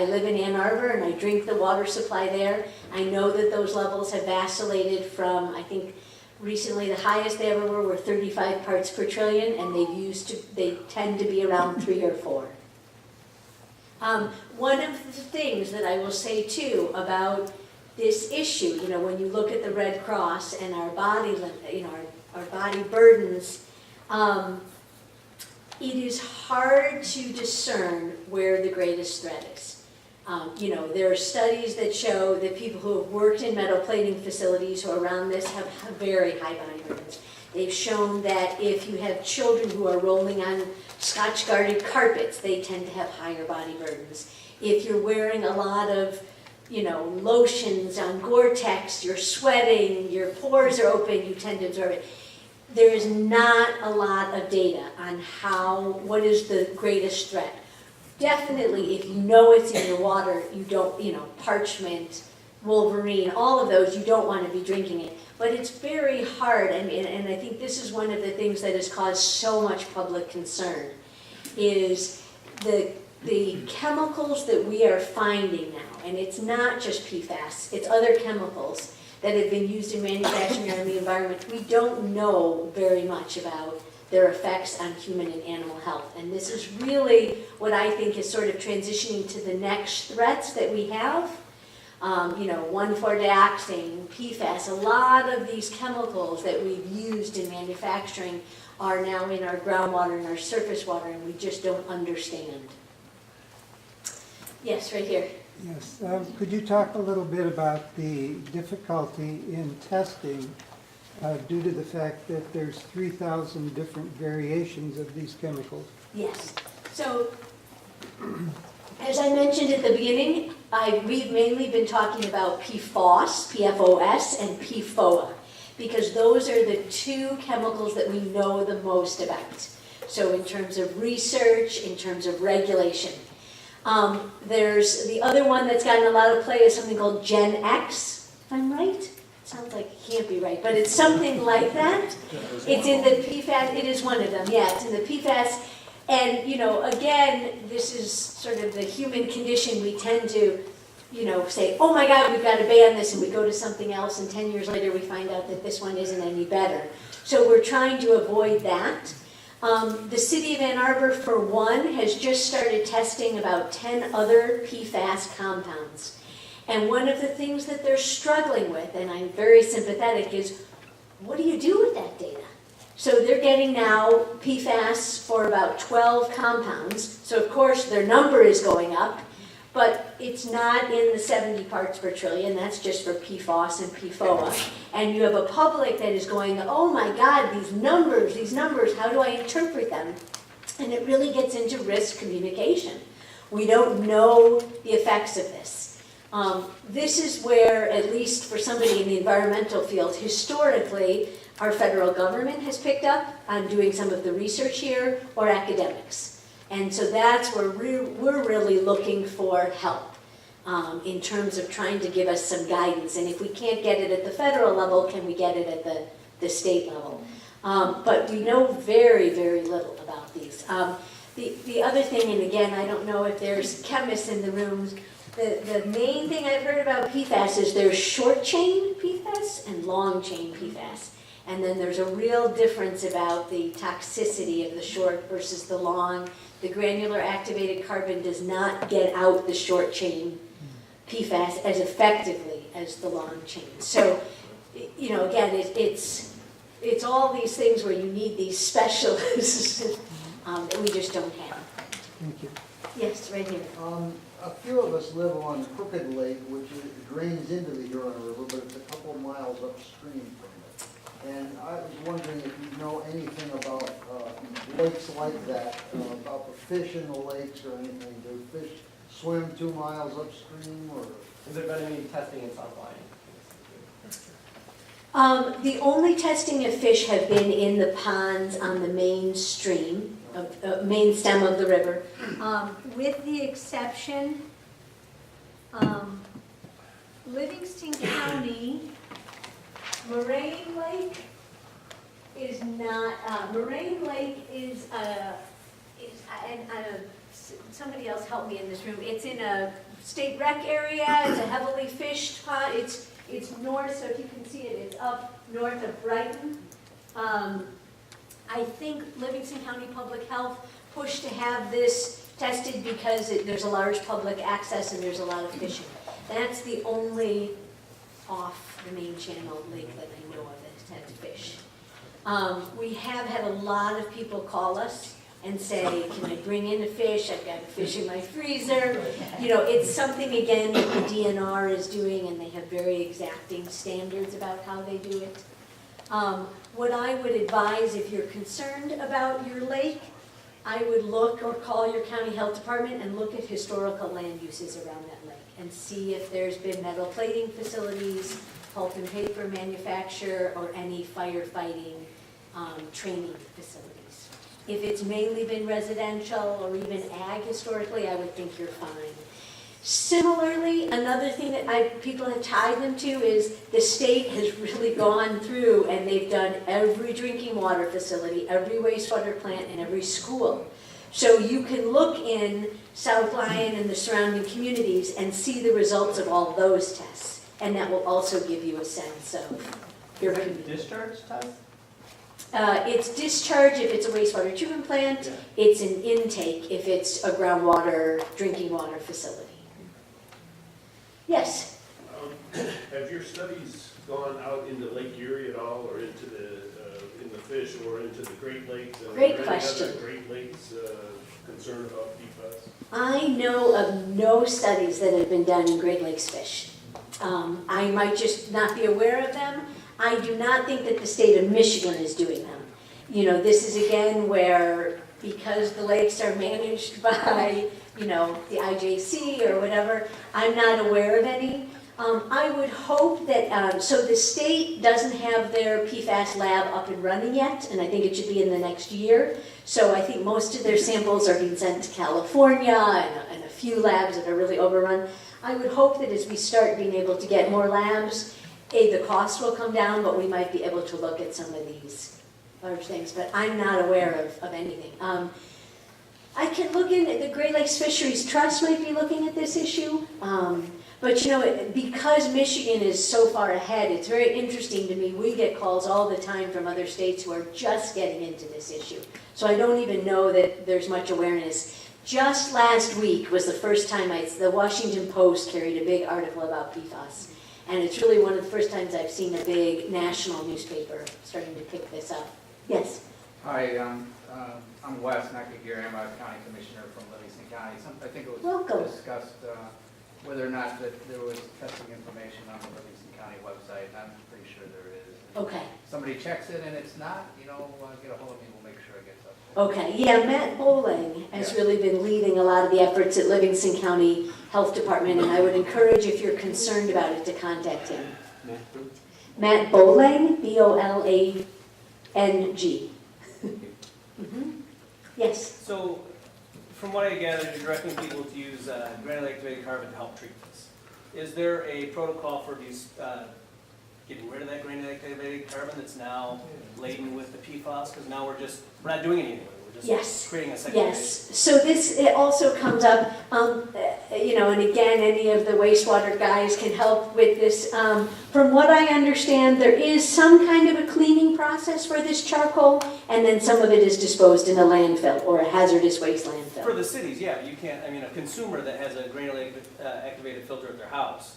live in Ann Arbor and I drink the water supply there. I know that those levels have vacillated from, I think recently the highest they ever were 35 parts per trillion, and they tend to be around 3 or 4. One of the things that I will say too about this issue, you know, when you look at the Red Cross and our body, you know, our body burdens, it is hard to discern where the greatest threat is. You know, there are studies that show that people who have worked in metal plating facilities who are around this have very high body burdens. They've shown that if you have children who are rolling on Scotch-guarded carpets, they tend to have higher body burdens. If you're wearing a lot of, lotions on Gore-Tex, you're sweating, your pores are open, you tend to absorb it. There is not a lot of data on what is the greatest threat. Definitely, if you know it's in your water, you don't, parchment, Wolverine, all of those, you don't want to be drinking it. But it's very hard, and I think this is one of the things that has caused so much public concern, is the chemicals that we are finding now, and it's not just PFAS, it's other chemicals that have been used in manufacturing or in the environment. We don't know very much about their effects on human and animal health. And this is really what I think is sort of transitioning to the next threats that we have. 1,4-dioxane, PFAS, a lot of these chemicals that we've used in manufacturing are now in our groundwater and our surface water, and we just don't understand. Yes, right here. Yes, could you talk a little bit about the difficulty in testing due to the fact that there's 3,000 different variations of these chemicals? Yes. So, as I mentioned at the beginning, we've mainly been talking about PFOS, PFOS, and PFOA, because those are the two chemicals that we know the most about. So in terms of research, in terms of regulation. There's the other one that's gotten a lot of play is something called Gen X, if I'm right? Sounds like it can't be right, but it's something like that. It's in the PFAS, it is one of them, yeah, it's in the PFAS. And, again, this is sort of the human condition. We tend to, say, oh my God, we've got to ban this, and we go to something else, and 10 years later we find out that this one isn't any better. So we're trying to avoid that. The city of Ann Arbor, for one, has just started testing about 10 other PFAS compounds. And one of the things that they're struggling with, and I'm very sympathetic, is what do you do with that data? So they're getting now PFAS for about 12 compounds. So of course their number is going up, but it's not in the 70 parts per trillion. That's just for PFOS and PFOA. And you have a public that is going, oh my God, these numbers, how do I interpret them? And it really gets into risk communication. We don't know the effects of this. This is where, at least for somebody in the environmental field, historically, our federal government has picked up on doing some of the research here, or academics. And so that's where we're really looking for help in terms of trying to give us some guidance. And if we can't get it at the federal level, can we get it at the state level? But we know very, very little about these. The other thing, and again, I don't know if there's chemists in the room, the main thing I've heard about PFAS is there's short chain PFAS and long chain PFAS. And then there's a real difference about the toxicity of the short versus the long. The granular activated carbon does not get out the short chain PFAS as effectively as the long chain. So, again, it's all these things where you need these specialists that we just don't have. Thank you. Yes, right here. A few of us live on Crooked Lake, which drains into the Huron River, but it's a couple of miles upstream from it. And I was wondering if you know anything about lakes like that, about the fish in the lakes or anything. Do fish swim 2 miles upstream, or? Has there been any testing in South Lyon? The only testing of fish have been in the ponds on the main stream, main stem of the river, with the exception, Livingston County, Moraine Lake is not, Moraine Lake is somebody else help me in this room, it's in a state rec area, it's a heavily fished pond, it's north, so if you can see it, it's up north of Brighton. I think Livingston County Public Health pushed to have this tested because there's a large public access and there's a lot of fishing. That's the only off the main channel lake that I know of that has fish. We have had a lot of people call us and say, can I bring in a fish? I've got a fish in my freezer. It's something, again, that the DNR is doing, and they have very exacting standards about how they do it. What I would advise, if you're concerned about your lake, I would look or call your county health department and look at historical land uses around that lake and see if there's been metal plating facilities, pulp and paper manufacture, or any firefighting training facilities. If it's mainly been residential or even ag historically, I would think you're fine. Similarly, another thing that people have tied them to is the state has really gone through and they've done every drinking water facility, every wastewater plant, and every school. So you can look in South Lyon and the surrounding communities and see the results of all those tests. And that will also give you a sense of your community. Discharge test? It's discharge if it's a wastewater treatment plant. Yeah. It's an intake if it's a groundwater drinking water facility. Yes? Have your studies gone out into Lake Erie at all, or into in the fish, or into the Great Lakes? Great question. Are any other Great Lakes concerned about PFAS? I know of no studies that have been done in Great Lakes fish. I might just not be aware of them. I do not think that the state of Michigan is doing them. You know, this is again where, because the lakes are managed by, you know, the IJC or whatever, I'm not aware of any. I would hope that, so the state doesn't have their PFAS lab up and running yet, and I think it should be in the next year. So I think most of their samples are being sent to California and a few labs that are really overrun. I would hope that as we start being able to get more labs, the cost will come down, but we might be able to look at some of these large things, but I'm not aware of anything. I can look in, the Great Lakes Fisheries Trust might be looking at this issue, but you know, because Michigan is so far ahead, it's very interesting to me. We get calls all the time from other states who are just getting into this issue. So I don't even know that there's much awareness. Just last week was the first time the Washington Post carried a big article about PFAS. And it's really one of the first times I've seen a big national newspaper starting to pick this up. Yes? Hi, I'm Wes Nakagiri. I'm a county commissioner from Livingston County. I think it was Welcome. discussed whether or not that there was testing information on the Livingston County website. I'm pretty sure there is. Okay. Somebody checks it and it's not, get a hold of me, we'll make sure it gets up there. Okay, yeah, Matt Bowling has really been leading a lot of the efforts at Livingston County Health Department, and I would encourage, if you're concerned about it, to contact him. Matt Bowling, B-O-L-A-N-G. Yes? So, from what I gathered, you're directing people to use granulated activated carbon to help treat this. Is there a protocol for these, getting rid of that granulated activated carbon that's now laden with the PFAS? Because now we're not doing anything. We're just creating a second Yes. So it also comes up, and again, any of the wastewater guys can help with this. From what I understand, there is some kind of a cleaning process for this charcoal, and then some of it is disposed in a landfill or a hazardous waste landfill. For the cities, yeah, you can't, a consumer that has a granulated activated filter at their house,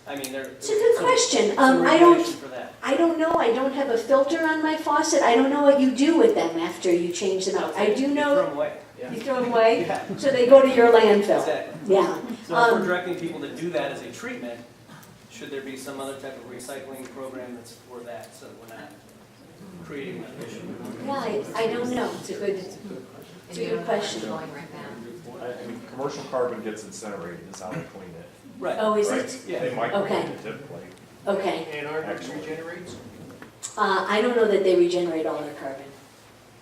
It's a good question. some regulation for that. I don't know. I don't have a filter on my faucet. I don't know what you do with them after you change them out. I do You know throw them away. you throw them away, Yeah. so they go to your landfill. Exactly. Yeah. So if we're directing people to do that as a treatment, should there be some other type of recycling program that's for that, so we're not creating an issue? Yeah, I don't know. It's a good question. Going right now. Commercial carbon gets incinerated, is how they clean it. Right. Oh, is Right? it? Yeah. They microwave Okay. it typically. Okay. And Arbor Actually. regenerates? I don't know that they regenerate all their carbon.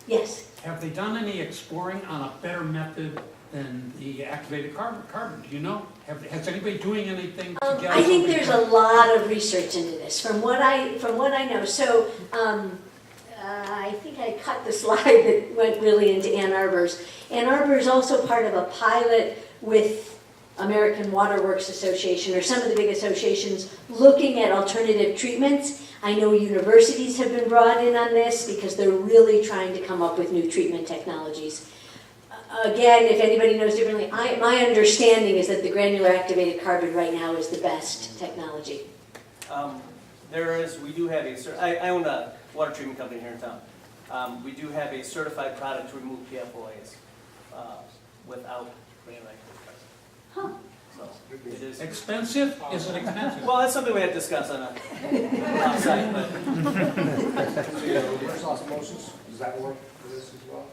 Yes. Have they done any exploring on a better method than the activated carbon? Do you know? Has anybody doing anything to get? I think something there's a lot of research into this, from what I know. So, I think I cut the slide that went really into Ann Arbor's. Ann Arbor is also part of a pilot with American Water Works Association, or some of the big associations, looking at alternative treatments. I know universities have been brought in on this because they're really trying to come up with new treatment technologies. Again, if anybody knows differently, my understanding is that the granular activated carbon right now is the best technology. We do have I own a water treatment company here in town. We do have a certified product to remove PFAs without granulated carbon. Huh. So it is. Expensive? Is it expensive? Well, that's something we have to discuss on a offsite, but Reverse osmosis, does that work for this as well?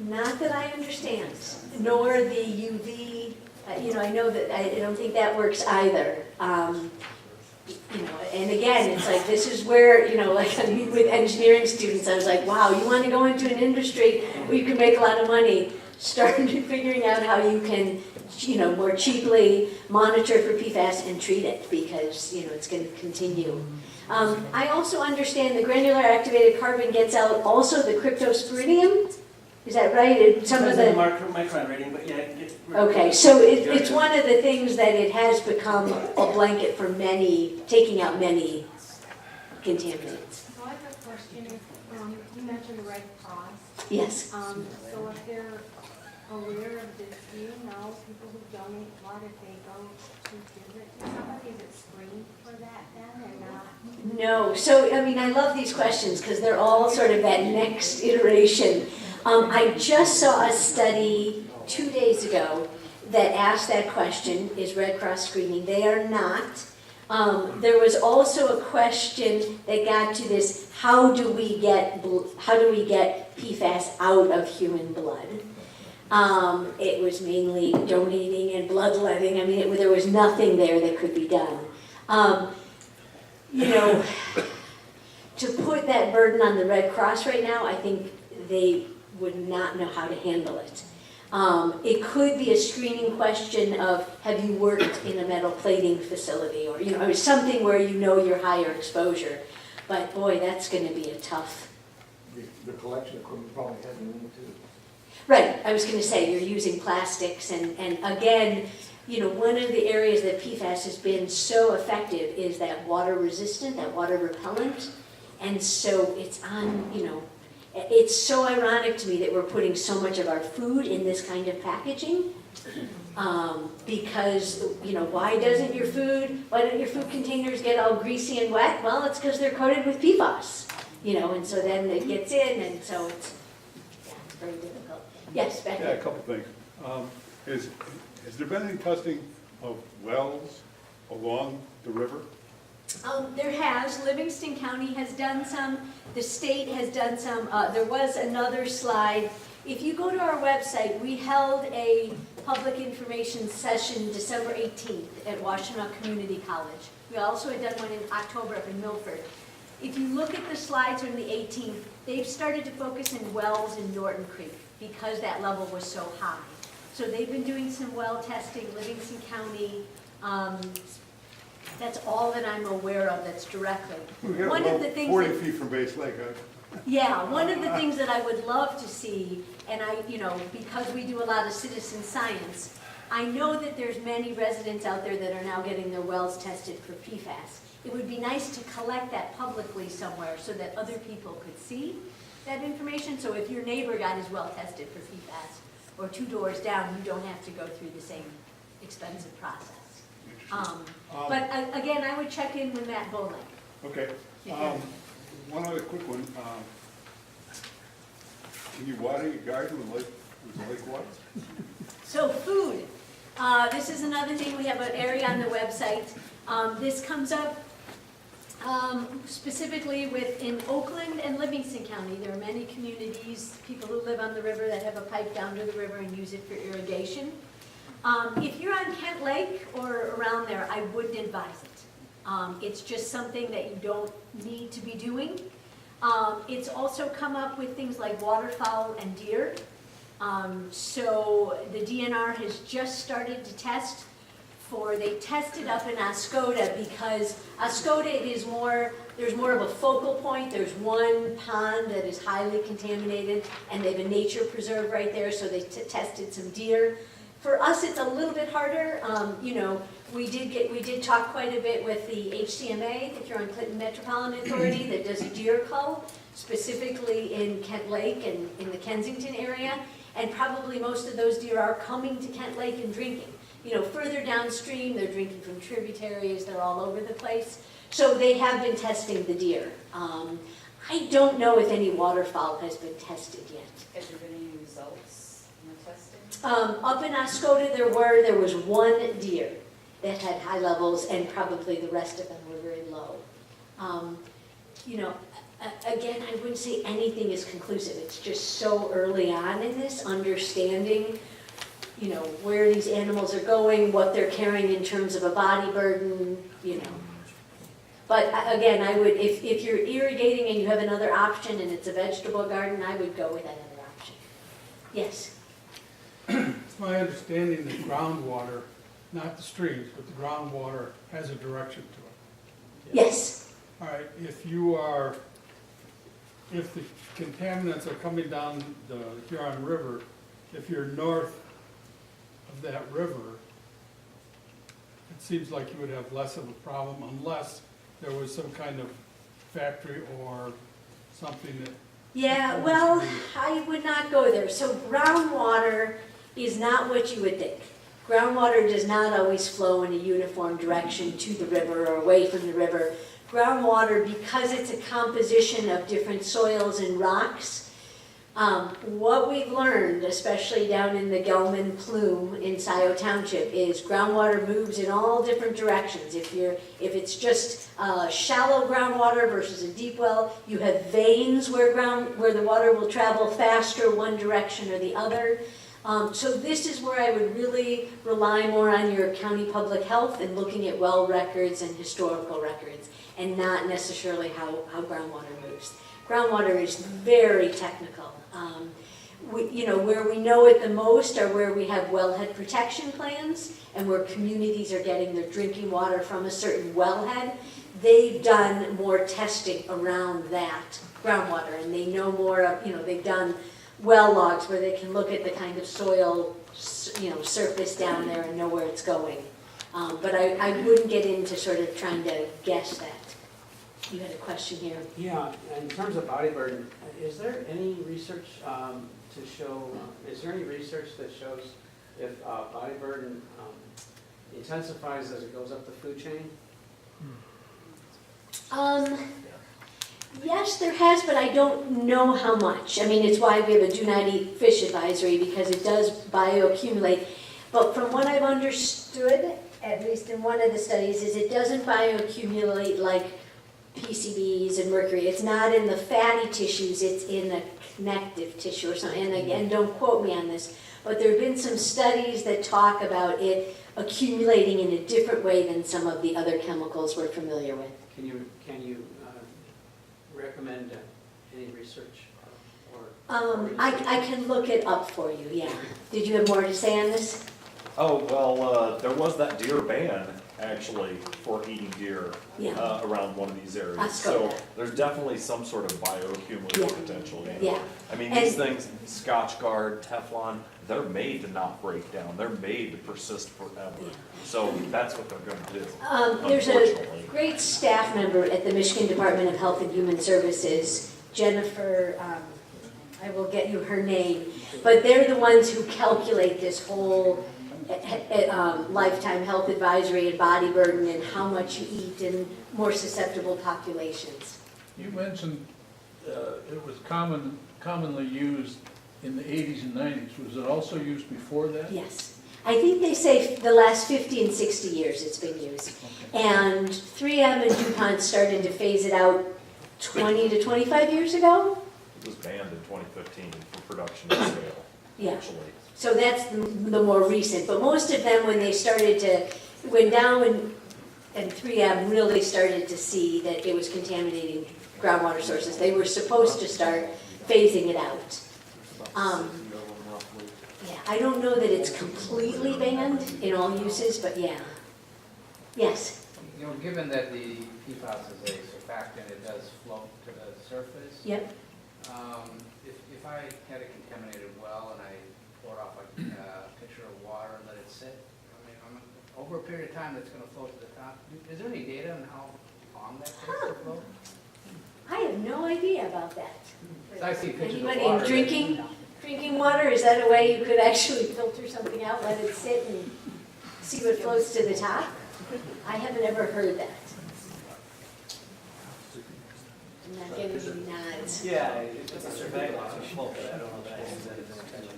Not that I understand, nor the UV, I know that, I don't think that works either. And again, it's like, this is where, like I meet with engineering students, I was like, wow, you want to go into an industry where you can make a lot of money, start figuring out how you can, more cheaply monitor for PFAS and treat it, because, it's going to continue. I also understand the granular activated carbon gets out also the cryptosporidium. Is that right? Some of the micron rating, but yeah. okay, so it's one of the things that it has become a blanket for taking out many contaminants. So I have a question. You mentioned the Red Cross. Yes. So if they're aware of this, do you know people who donate blood, if they go to give it to somebody, is it screened for that then or not? No. So, I love these questions because they're all sort of that next iteration. I just saw a study 2 days ago that asked that question, is Red Cross screening? They are not. There was also a question that got to this, how do we get PFAS out of human blood? It was mainly donating and bloodletting. There was nothing there that could be done. To put that burden on the Red Cross right now, I think they would not know how to handle it. It could be a screening question of, have you worked in a metal plating facility, or something where you're higher exposure. But boy, that's going to be a tough. The collection equipment probably has a limit too. Right, I was going to say, you're using plastics, and again, one of the areas that PFAS has been so effective is that water resistant, that water repellent, and so it's on, it's so ironic to me that we're putting so much of our food in this kind of packaging, because, why don't your food containers get all greasy and wet? Well, it's because they're coated with PFAS, and so then it gets in, and so it's very difficult. Yes, Becky? Yeah, a couple things. Has there been any testing of wells along the river? There has. Livingston County has done some. The state has done some. There was another slide. If you go to our website, we held a public information session December 18th at Washtenaw Community College. We also had done one in October up in Milford. If you look at the slides from the 18th, they've started to focus in wells in Norton Creek because that level was so high. So they've been doing some well testing, Livingston County. That's all that I'm aware of that's directly. One of the things 40 feet from Base Lake, huh? Yeah, one of the things that I would love to see, and because we do a lot of citizen science, I know that there's many residents out there that are now getting their wells tested for PFAS. It would be nice to collect that publicly somewhere so that other people could see that information. So if your neighbor got his well tested for PFAS, or 2 doors down, you don't have to go through the same expensive process. But again, I would check in with Matt Bowling. Okay. One other quick one. Can you water your garden with lake water? So food. This is another thing. We have an area on the website. This comes up specifically in Oakland and Livingston County. There are many communities, people who live on the river that have a pipe down to the river and use it for irrigation. If you're on Kent Lake or around there, I wouldn't advise it. It's just something that you don't need to be doing. It's also come up with things like waterfowl and deer. So the DNR has just started to test they tested up in Ascota because Ascota there's more of a focal point. There's one pond that is highly contaminated and they have a nature preserve right there, so they tested some deer. For us, it's a little bit harder. We did talk quite a bit with the HCMA, the Huron Clinton Metropolitan Authority, that does a deer cull, specifically in Kent Lake and in the Kensington area. And probably most of those deer are coming to Kent Lake and drinking. Further downstream, they're drinking from tributaries, they're all over the place. So they have been testing the deer. I don't know if any waterfowl has been tested yet. Has there been any results in the testing? Up in Ascota, there was one deer that had high levels, and probably the rest of them were very low. you know, again, I wouldn't say anything is conclusive. It's just so early on in this, understanding, you know, where these animals are going, what they're carrying in terms of a body burden, you know. But again, I would, if you're irrigating and you have another option and it's a vegetable garden, I would go with that other option. Yes? It's my understanding that groundwater, not the streams, but the groundwater has a direction to it. Yes. All right, if the contaminants are coming down the Huron River, if you're north of that river, it seems like you would have less of a problem unless there was some kind of factory or something that. Yeah, well, I would not go there. So groundwater is not what you would think. Groundwater does not always flow in a uniform direction to the river or away from the river. Groundwater, because it's a composition of different soils and rocks, what we've learned, especially down in the Gelman Plume in Scioto Township, is groundwater moves in all different directions. If it's just shallow groundwater versus a deep well, you have veins where the water will travel faster one direction or the other. So this is where I would really rely more on your county public health and looking at well records and historical records, and not necessarily how groundwater moves. Groundwater is very technical. Where we know it the most are where we have wellhead protection plans and where communities are getting their drinking water from a certain wellhead. They've done more testing around that groundwater, and they know more of, they've done well logs where they can look at the kind of soil, surface down there and know where it's going. But I wouldn't get into sort of trying to guess that. You had a question here. Yeah, in terms of body burden, is there any research to show, is there any research that shows if body burden intensifies as it goes up the food chain? Yes, there has, but I don't know how much. I mean, it's why we have a do not eat fish advisory, because it does bioaccumulate. But from what I've understood, at least in one of the studies, is it doesn't bioaccumulate like PCBs and mercury. It's not in the fatty tissues, it's in the connective tissue or something. And again, don't quote me on this, but there have been some studies that talk about it accumulating in a different way than some of the other chemicals we're familiar with. Can you recommend any research? I can look it up for you, yeah. Did you have more to say on this? Oh, well, there was that deer ban, actually, for eating deer Yeah. around one of these areas. Let's go So with that. there's definitely some sort of bioaccumulative Yeah. potential. Yeah. I mean, And- these things, Scotch Guard, Teflon, they're made to not break down. They're made to persist forever. So that's what they're gonna do, There's a unfortunately. great staff member at the Michigan Department of Health and Human Services, Jennifer, I will get you her name, but they're the ones who calculate this whole lifetime health advisory and body burden and how much you eat in more susceptible populations. You mentioned it was commonly used in the 80s and 90s. Was it also used before that? Yes. I think they say the last 50 and 60 years it's been used. And 3M and DuPont started to phase it out 20 to 25 years ago. It was banned in 2015 for production and sale, Yeah. actually. So that's the more recent, but most of them, when they started to, when Dow and 3M really started to see that it was contaminating groundwater sources, they were supposed to start phasing it out. Yeah, I don't know that it's completely banned in all uses, but yeah. Yes? Given that the PFAS is a surfactant, it does float to the surface. Yep. If I had a contaminated well and I poured off a pitcher of water and let it sit, over a period of time, it's going to float to the top. Is there any data on how long that takes to float? I have no idea about that. I see pitchers of Anybody water. drinking water, is that a way you could actually filter something out, let it sit and see what floats to the top? I haven't ever heard that. I'm not getting any nods. Yeah, it's a survey, it's a float, but I don't know that I use that as an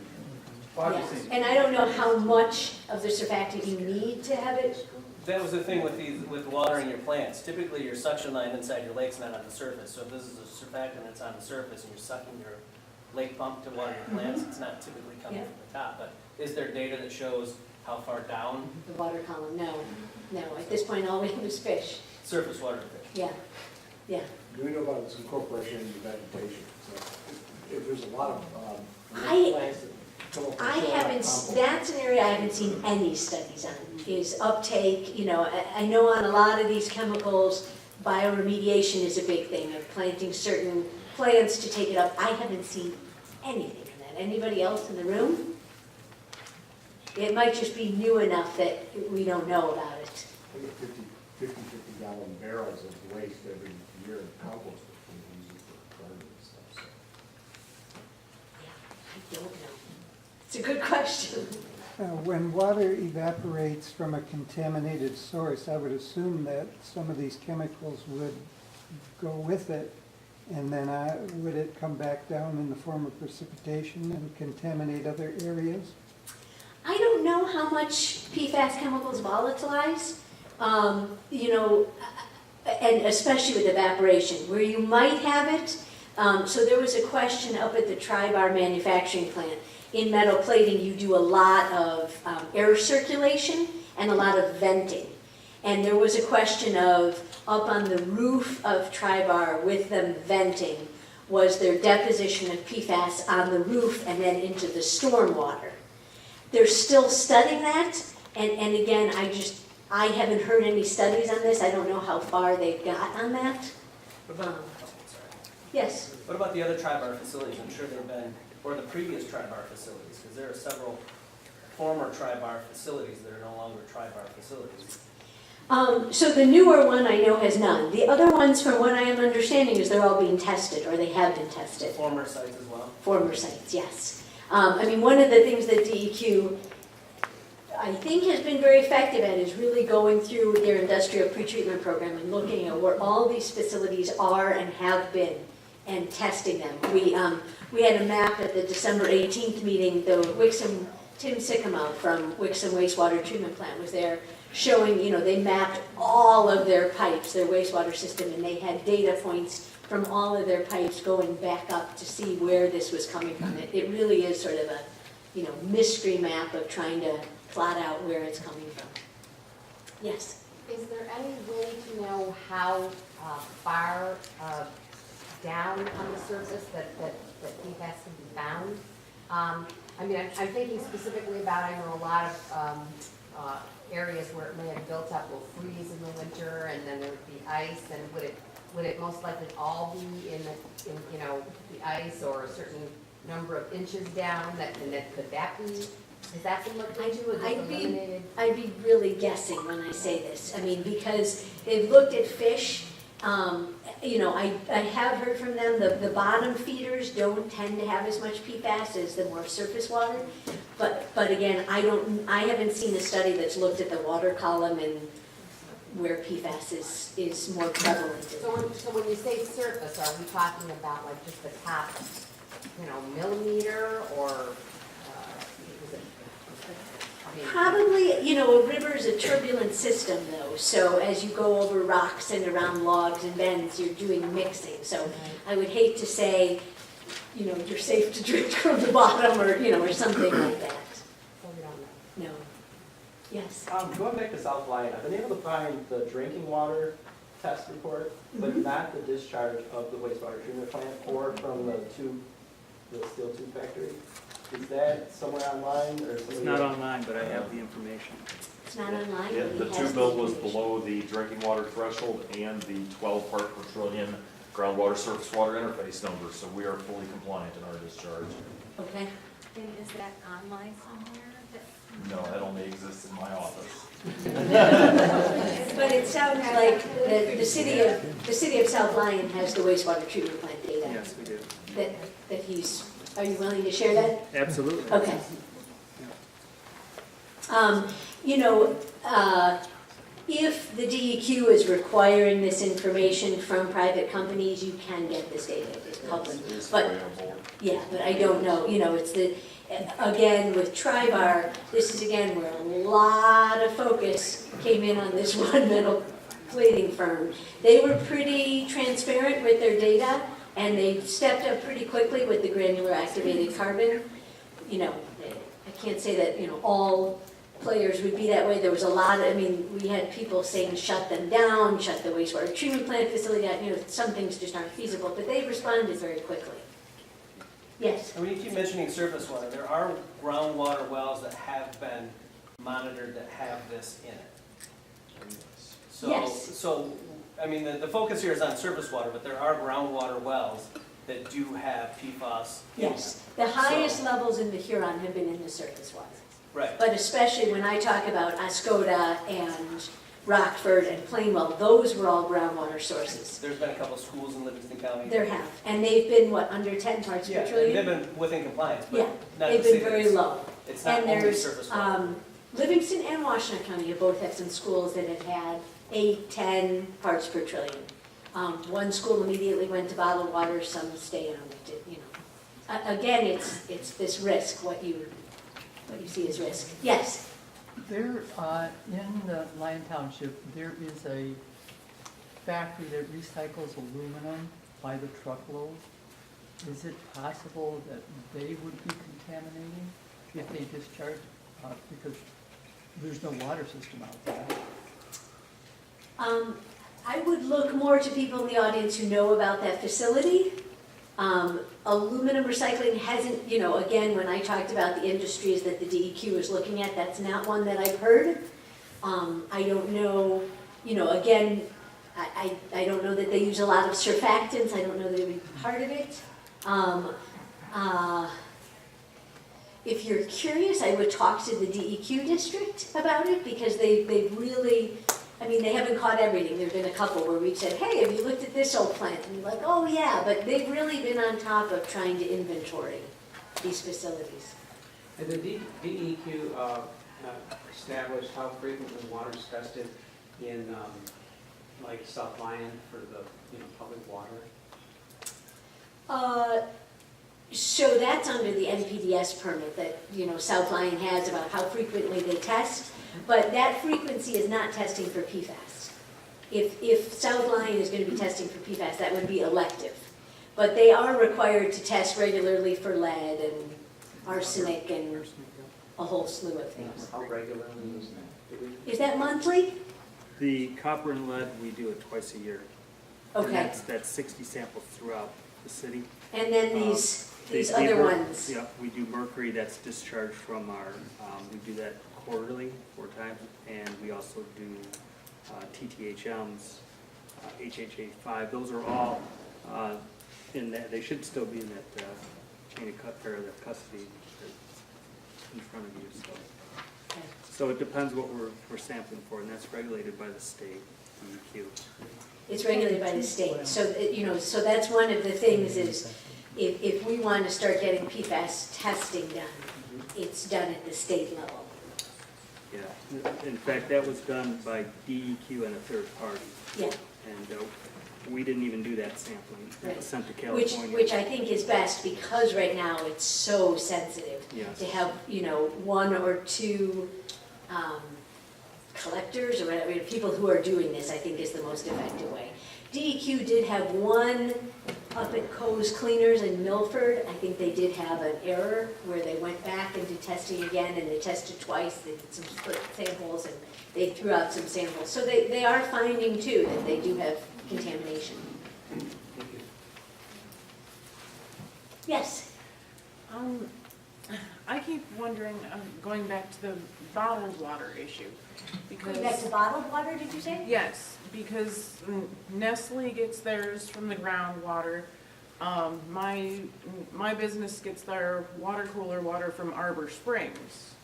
Yeah. And I don't know how much of the surfactant you need to have it That was the thing with watering your plants. Typically, your suction line inside your lake's not on the surface. So if this is a surfactant that's on the surface and you're sucking your lake pump to water your plants, it's not typically coming from the top. But is there data that shows how far down? The water column, no. At this point, all we have is fish. Surface water fish. Yeah. Do we know about its incorporation into vegetation? So if there's a lot of I- plants that come up with I soil haven't, compost. that's an area I haven't seen any studies on, is uptake, I know on a lot of these chemicals, bioremediation is a big thing, of planting certain plants to take it up. I haven't seen anything on that. Anybody else in the room? It might just be new enough that we don't know about it. We get 50 gallon barrels of waste every year of compost that we use it for gardening and stuff, so. I don't know. It's a good question. When water evaporates from a contaminated source, I would assume that some of these chemicals would go with it, and then would it come back down in the form of precipitation and contaminate other areas? I don't know how much PFAS chemicals volatilize, and especially with evaporation, where you might have it. So there was a question up at the Tri-Bar manufacturing plant. In metal plating, you do a lot of air circulation and a lot of venting. And there was a question of, up on the roof of Tri-Bar with them venting, was there deposition of PFAS on the roof and then into the storm water? They're still studying that, and again, I haven't heard any studies on this. I don't know how far they've got on that. Yes? What about the other Tri-Bar facilities? I'm sure they've been, or the previous Tri-Bar facilities, because there are several former Tri-Bar facilities that are no longer Tri-Bar facilities. So the newer one I know has none. The other ones, from what I am understanding, is they're all being tested, or they have been tested. Former sites as well? Former sites, yes. One of the things that DEQ, I think, has been very effective at is really going through their industrial pretreatment program and looking at where all these facilities are and have been and testing them. We had a map at the December 18th meeting. Tim Sycamore from Wixom Wastewater Treatment Plant was there showing, they mapped all of their pipes, their wastewater system, and they had data points from all of their pipes going back up to see where this was coming from. It really is sort of a, mystery map of trying to plot out where it's coming from. Yes? Is there any way to know how far down on the surface that PFAS can be found? I'm thinking specifically about, I know a lot of areas where it may have built up will freeze in the winter, and then there would be ice, and would it most likely all be in the ice, or a certain number of inches down? Could that be? Is that been looked into? Is it eliminated? I'd be really guessing when I say this. Because they've looked at fish. I have heard from them, the bottom feeders don't tend to have as much PFAS as the more surface water. But again, I haven't seen a study that's looked at the water column and where PFAS is more prevalent. So when you say surface, are we talking about like just the top, millimeter, or is it? Probably, a river is a turbulent system though, so as you go over rocks and around logs and bends, you're doing mixing. So I would hate to say, you're safe to drink from the bottom, or something like that. No. Yes? Going back to South Lyon, I've been able to find the drinking water test report, but not the discharge of the wastewater treatment plant or from the steel tube factory. Is that somewhere online or something? It's not online, but I have the information. It's not online. Yeah, but the he has tube bill was information. below the drinking water threshold and the 12 part per trillion groundwater surface water interface number, so we are fully compliant in our discharge. Okay. And is that online somewhere? No, that only exists in my office. But it sounds like the city of South Lyon has the wastewater treatment plant data. Yes, we do. That he's, are you willing to share that? Absolutely. Okay. If the DEQ is requiring this information from private companies, you can get this data, it's public. But, yeah, but I don't know, it's again, with Tri-Bar, this is again where a lot of focus came in on this one metal plating firm. They were pretty transparent with their data, and they stepped up pretty quickly with the granular activated carbon. I can't say that, all players would be that way. There was a lot, we had people saying shut them down, shut the wastewater treatment plant facility down, some things just aren't feasible, but they responded very quickly. Yes? And when you keep mentioning surface water, there are groundwater wells that have been monitored that have this in it. Yes. So, the focus here is on surface water, but there are groundwater wells that do have PFAS in them. Yes. The highest levels in the Huron have been in the surface water. Right. But especially when I talk about Ascota and Rockford and Plainwell, those were all groundwater sources. There's been a couple of schools in Livingston County. There have, and they've been, under 10 parts per trillion? They've been within compliance, but Yeah, not they've to say been that very it's- low. It's not And only there's, surface water. Livingston and Washington County both have some schools that have had 8, 10 parts per trillion. One school immediately went to bottled water, some stay on it, Again, it's this risk, what you see as risk. Yes? There, in Lyon Township, there is a factory that recycles aluminum by the truckload. Is it possible that they would be contaminating if they discharge, because there's no water system out there? I would look more to people in the audience who know about that facility. Aluminum recycling hasn't, again, when I talked about the industries that the DEQ is looking at, that's not one that I've heard. I don't know, again, I don't know that they use a lot of surfactants. I don't know that it would be part of it. If you're curious, I would talk to the DEQ district about it, because they've really, they haven't caught everything. There've been a couple where we've said, hey, have you looked at this old plant? And you're like, oh yeah, but they've really been on top of trying to inventory these facilities. And the DEQ established how frequently water is tested in, like South Lyon for the, public water? So that's under the NPDS permit that, South Lyon has about how frequently they test, but that frequency is not testing for PFAS. If South Lyon is going to be testing for PFAS, that would be elective. But they are required to test regularly for lead and arsenic and a whole slew of things. How regularly is that? Is that monthly? The copper and lead, we do it twice a year. And Okay. that's 60 samples throughout the city. And then these The other mer- ones? Yeah, we do mercury that's discharged from our, we do that quarterly, 4 times, and we also do TTHMs, HHA5, those are all in that, they should still be in that chain of that custody that's in front of you, so. So it depends what we're sampling for, and that's regulated by the state, DEQ. It's regulated by the state. So, so that's one of the things is, if we want to start getting PFAS testing done, it's done at the state level. Yeah, in fact, that was done by DEQ and a third party. Yeah. And we didn't even do that sampling. It Right. was sent to Which, California. which I think is best, because right now it's so sensitive. Yes. To have, 1 or 2 collectors or whatever, people who are doing this, I think is the most effective way. DEQ did have one up at Coe's Cleaners in Milford. I think they did have an error where they went back and did testing again, and they tested twice. They did some split samples, and they threw out some samples. So they are finding too that they do have contamination. Yes? I keep wondering, going back to the bottled water issue, because... Going back to bottled water, did you say? Yes, because Nestle gets theirs from the groundwater. My business gets their water cooler water from Arbor Springs,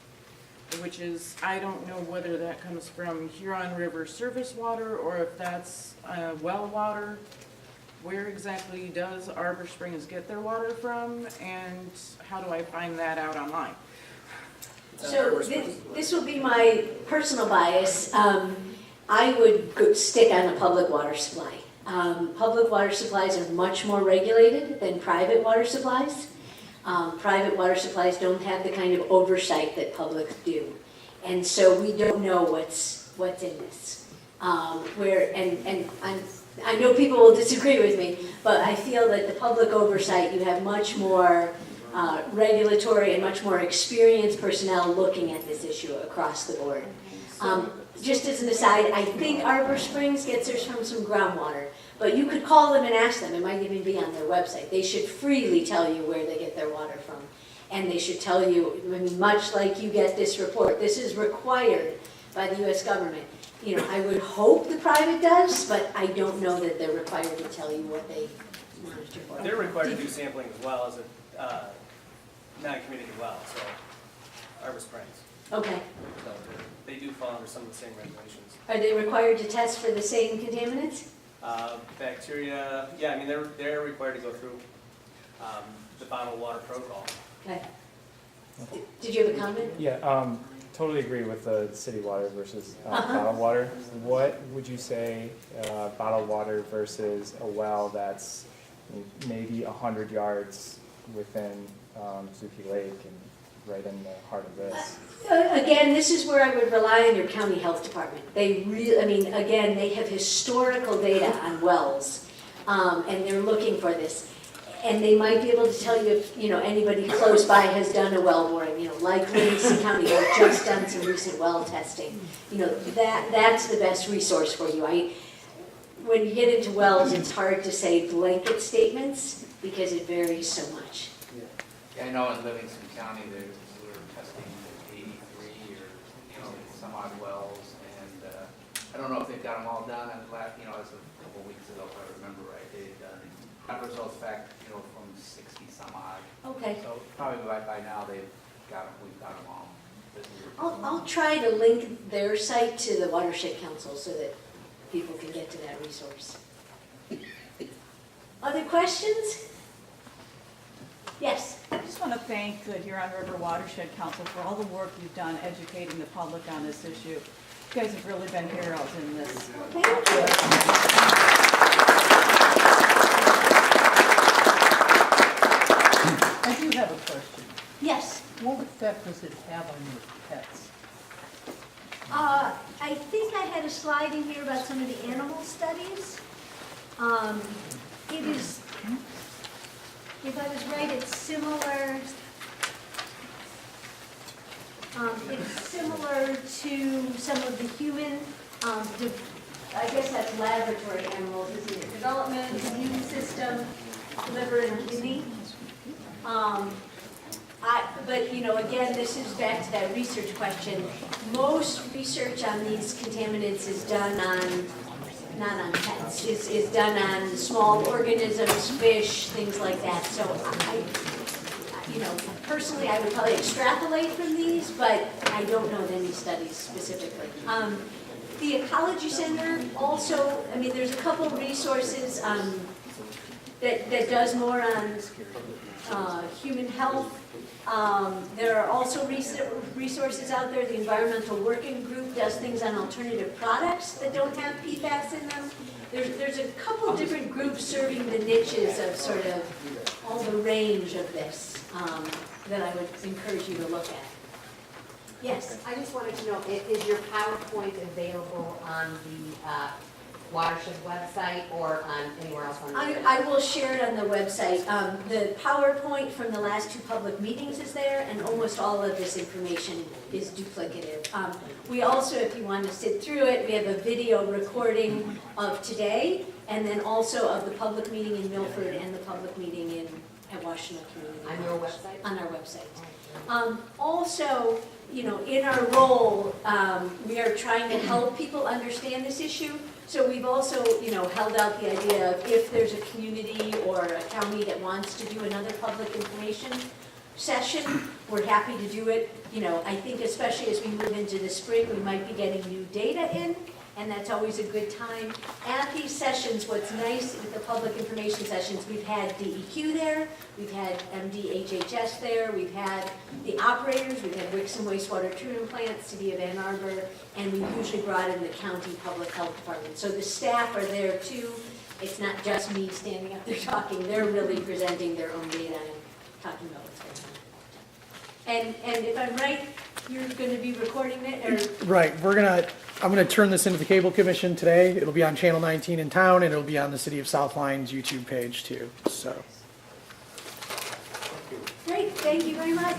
which is, I don't know whether that comes from Huron River surface water or if that's well water. Where exactly does Arbor Springs get their water from, and how do I find that out online? So this will be my personal bias. I would stick on the public water supply. Public water supplies are much more regulated than private water supplies. Private water supplies don't have the kind of oversight that public do. And so we don't know what's in this. I know people will disagree with me, but I feel that the public oversight, you have much more regulatory and much more experienced personnel looking at this issue across the board. Just as an aside, I think Arbor Springs gets theirs from some groundwater, but you could call them and ask them. It might even be on their website. They should freely tell you where they get their water from. And they should tell you, I mean, much like you get this report, this is required by the US government. You know, I would hope the private does, but I don't know that they're required to tell you what they monitor for. They're required to do sampling as well as a non-community well, so Arbor Springs. Okay. So they do fall under some of the same regulations. Are they required to test for the same contaminants? Bacteria, yeah, I mean, they're required to go through the bottled water protocol. Okay. Did you have a comment? Yeah, totally agree with the city water versus bottled water. What would you say bottled water versus a well that's maybe 100 yards within Zuki Lake and right in the heart of this? Again, this is where I would rely on your county health department. They really, I mean, again, they have historical data on wells, and they're looking for this. And they might be able to tell you if, you know, anybody close by has done a well boring, you know, like Livingston County, they've just done some recent well testing. You know, that's the best resource for you. When you get into wells, it's hard to say blanket statements because it varies so much. Yeah, I know in Livingston County, we're testing 83 or, some odd wells, and I don't know if they've got them all done, and as of a couple of weeks ago, if I remember right, they've done, results back, from 60 some odd. Okay. So probably by now, we've got them all. I'll try to link their site to the Watershed Council so that people can get to that resource. Other questions? Yes. I just want to thank the Huron River Watershed Council for all the work you've done educating the public on this issue. You guys have really been heroes in this. Thank you. I do have a question. Yes. What effect does it have on your pets? I think I had a slide in here about some of the animal studies. It is, if I was right, it's similar. It's similar to some of the human, I guess that's laboratory animals, isn't it? Development, immune system, liver and kidney. But again, this is back to that research question. Most research on these contaminants is done on, not on pets, is done on small organisms, fish, things like that. So personally, I would probably extrapolate from these, but I don't know of any studies specifically. The Ecology Center also, there's a couple resources that does more on human health. There are also resources out there. The Environmental Working Group does things on alternative products that don't have PFAS in them. There's a couple different groups serving the niches of sort of all the range of this that I would encourage you to look at. Yes? I just wanted to know, is your PowerPoint available on the Watershed website or on anywhere else on the internet? I will share it on the website. The PowerPoint from the last two public meetings is there, and almost all of this information is duplicative. We also, if you want to sit through it, we have a video recording of today, and then also of the public meeting in Milford and the public meeting at Washington Community. On your website? On our website. Also, in our role, we are trying to help people understand this issue. So we've also, held out the idea of if there's a community or a county that wants to do another public information session, we're happy to do it. I think especially as we move into the spring, we might be getting new data in. and that's always a good time. At these sessions, what's nice with the public information sessions, we've had DEQ there, we've had MDHHS there, we've had the operators, we've had Wixom Wastewater Treatment Plant, City of Ann Arbor, and we usually brought in the county public health department. So the staff are there too. It's not just me standing up there talking, they're really presenting their own data and talking about what's going on. And if I'm right, you're gonna be recording it, or? Right, I'm gonna turn this into the Cable Commission today. It'll be on Channel 19 in town, and it'll be on the City of South Lyon's YouTube page too, so. Great, thank you very much.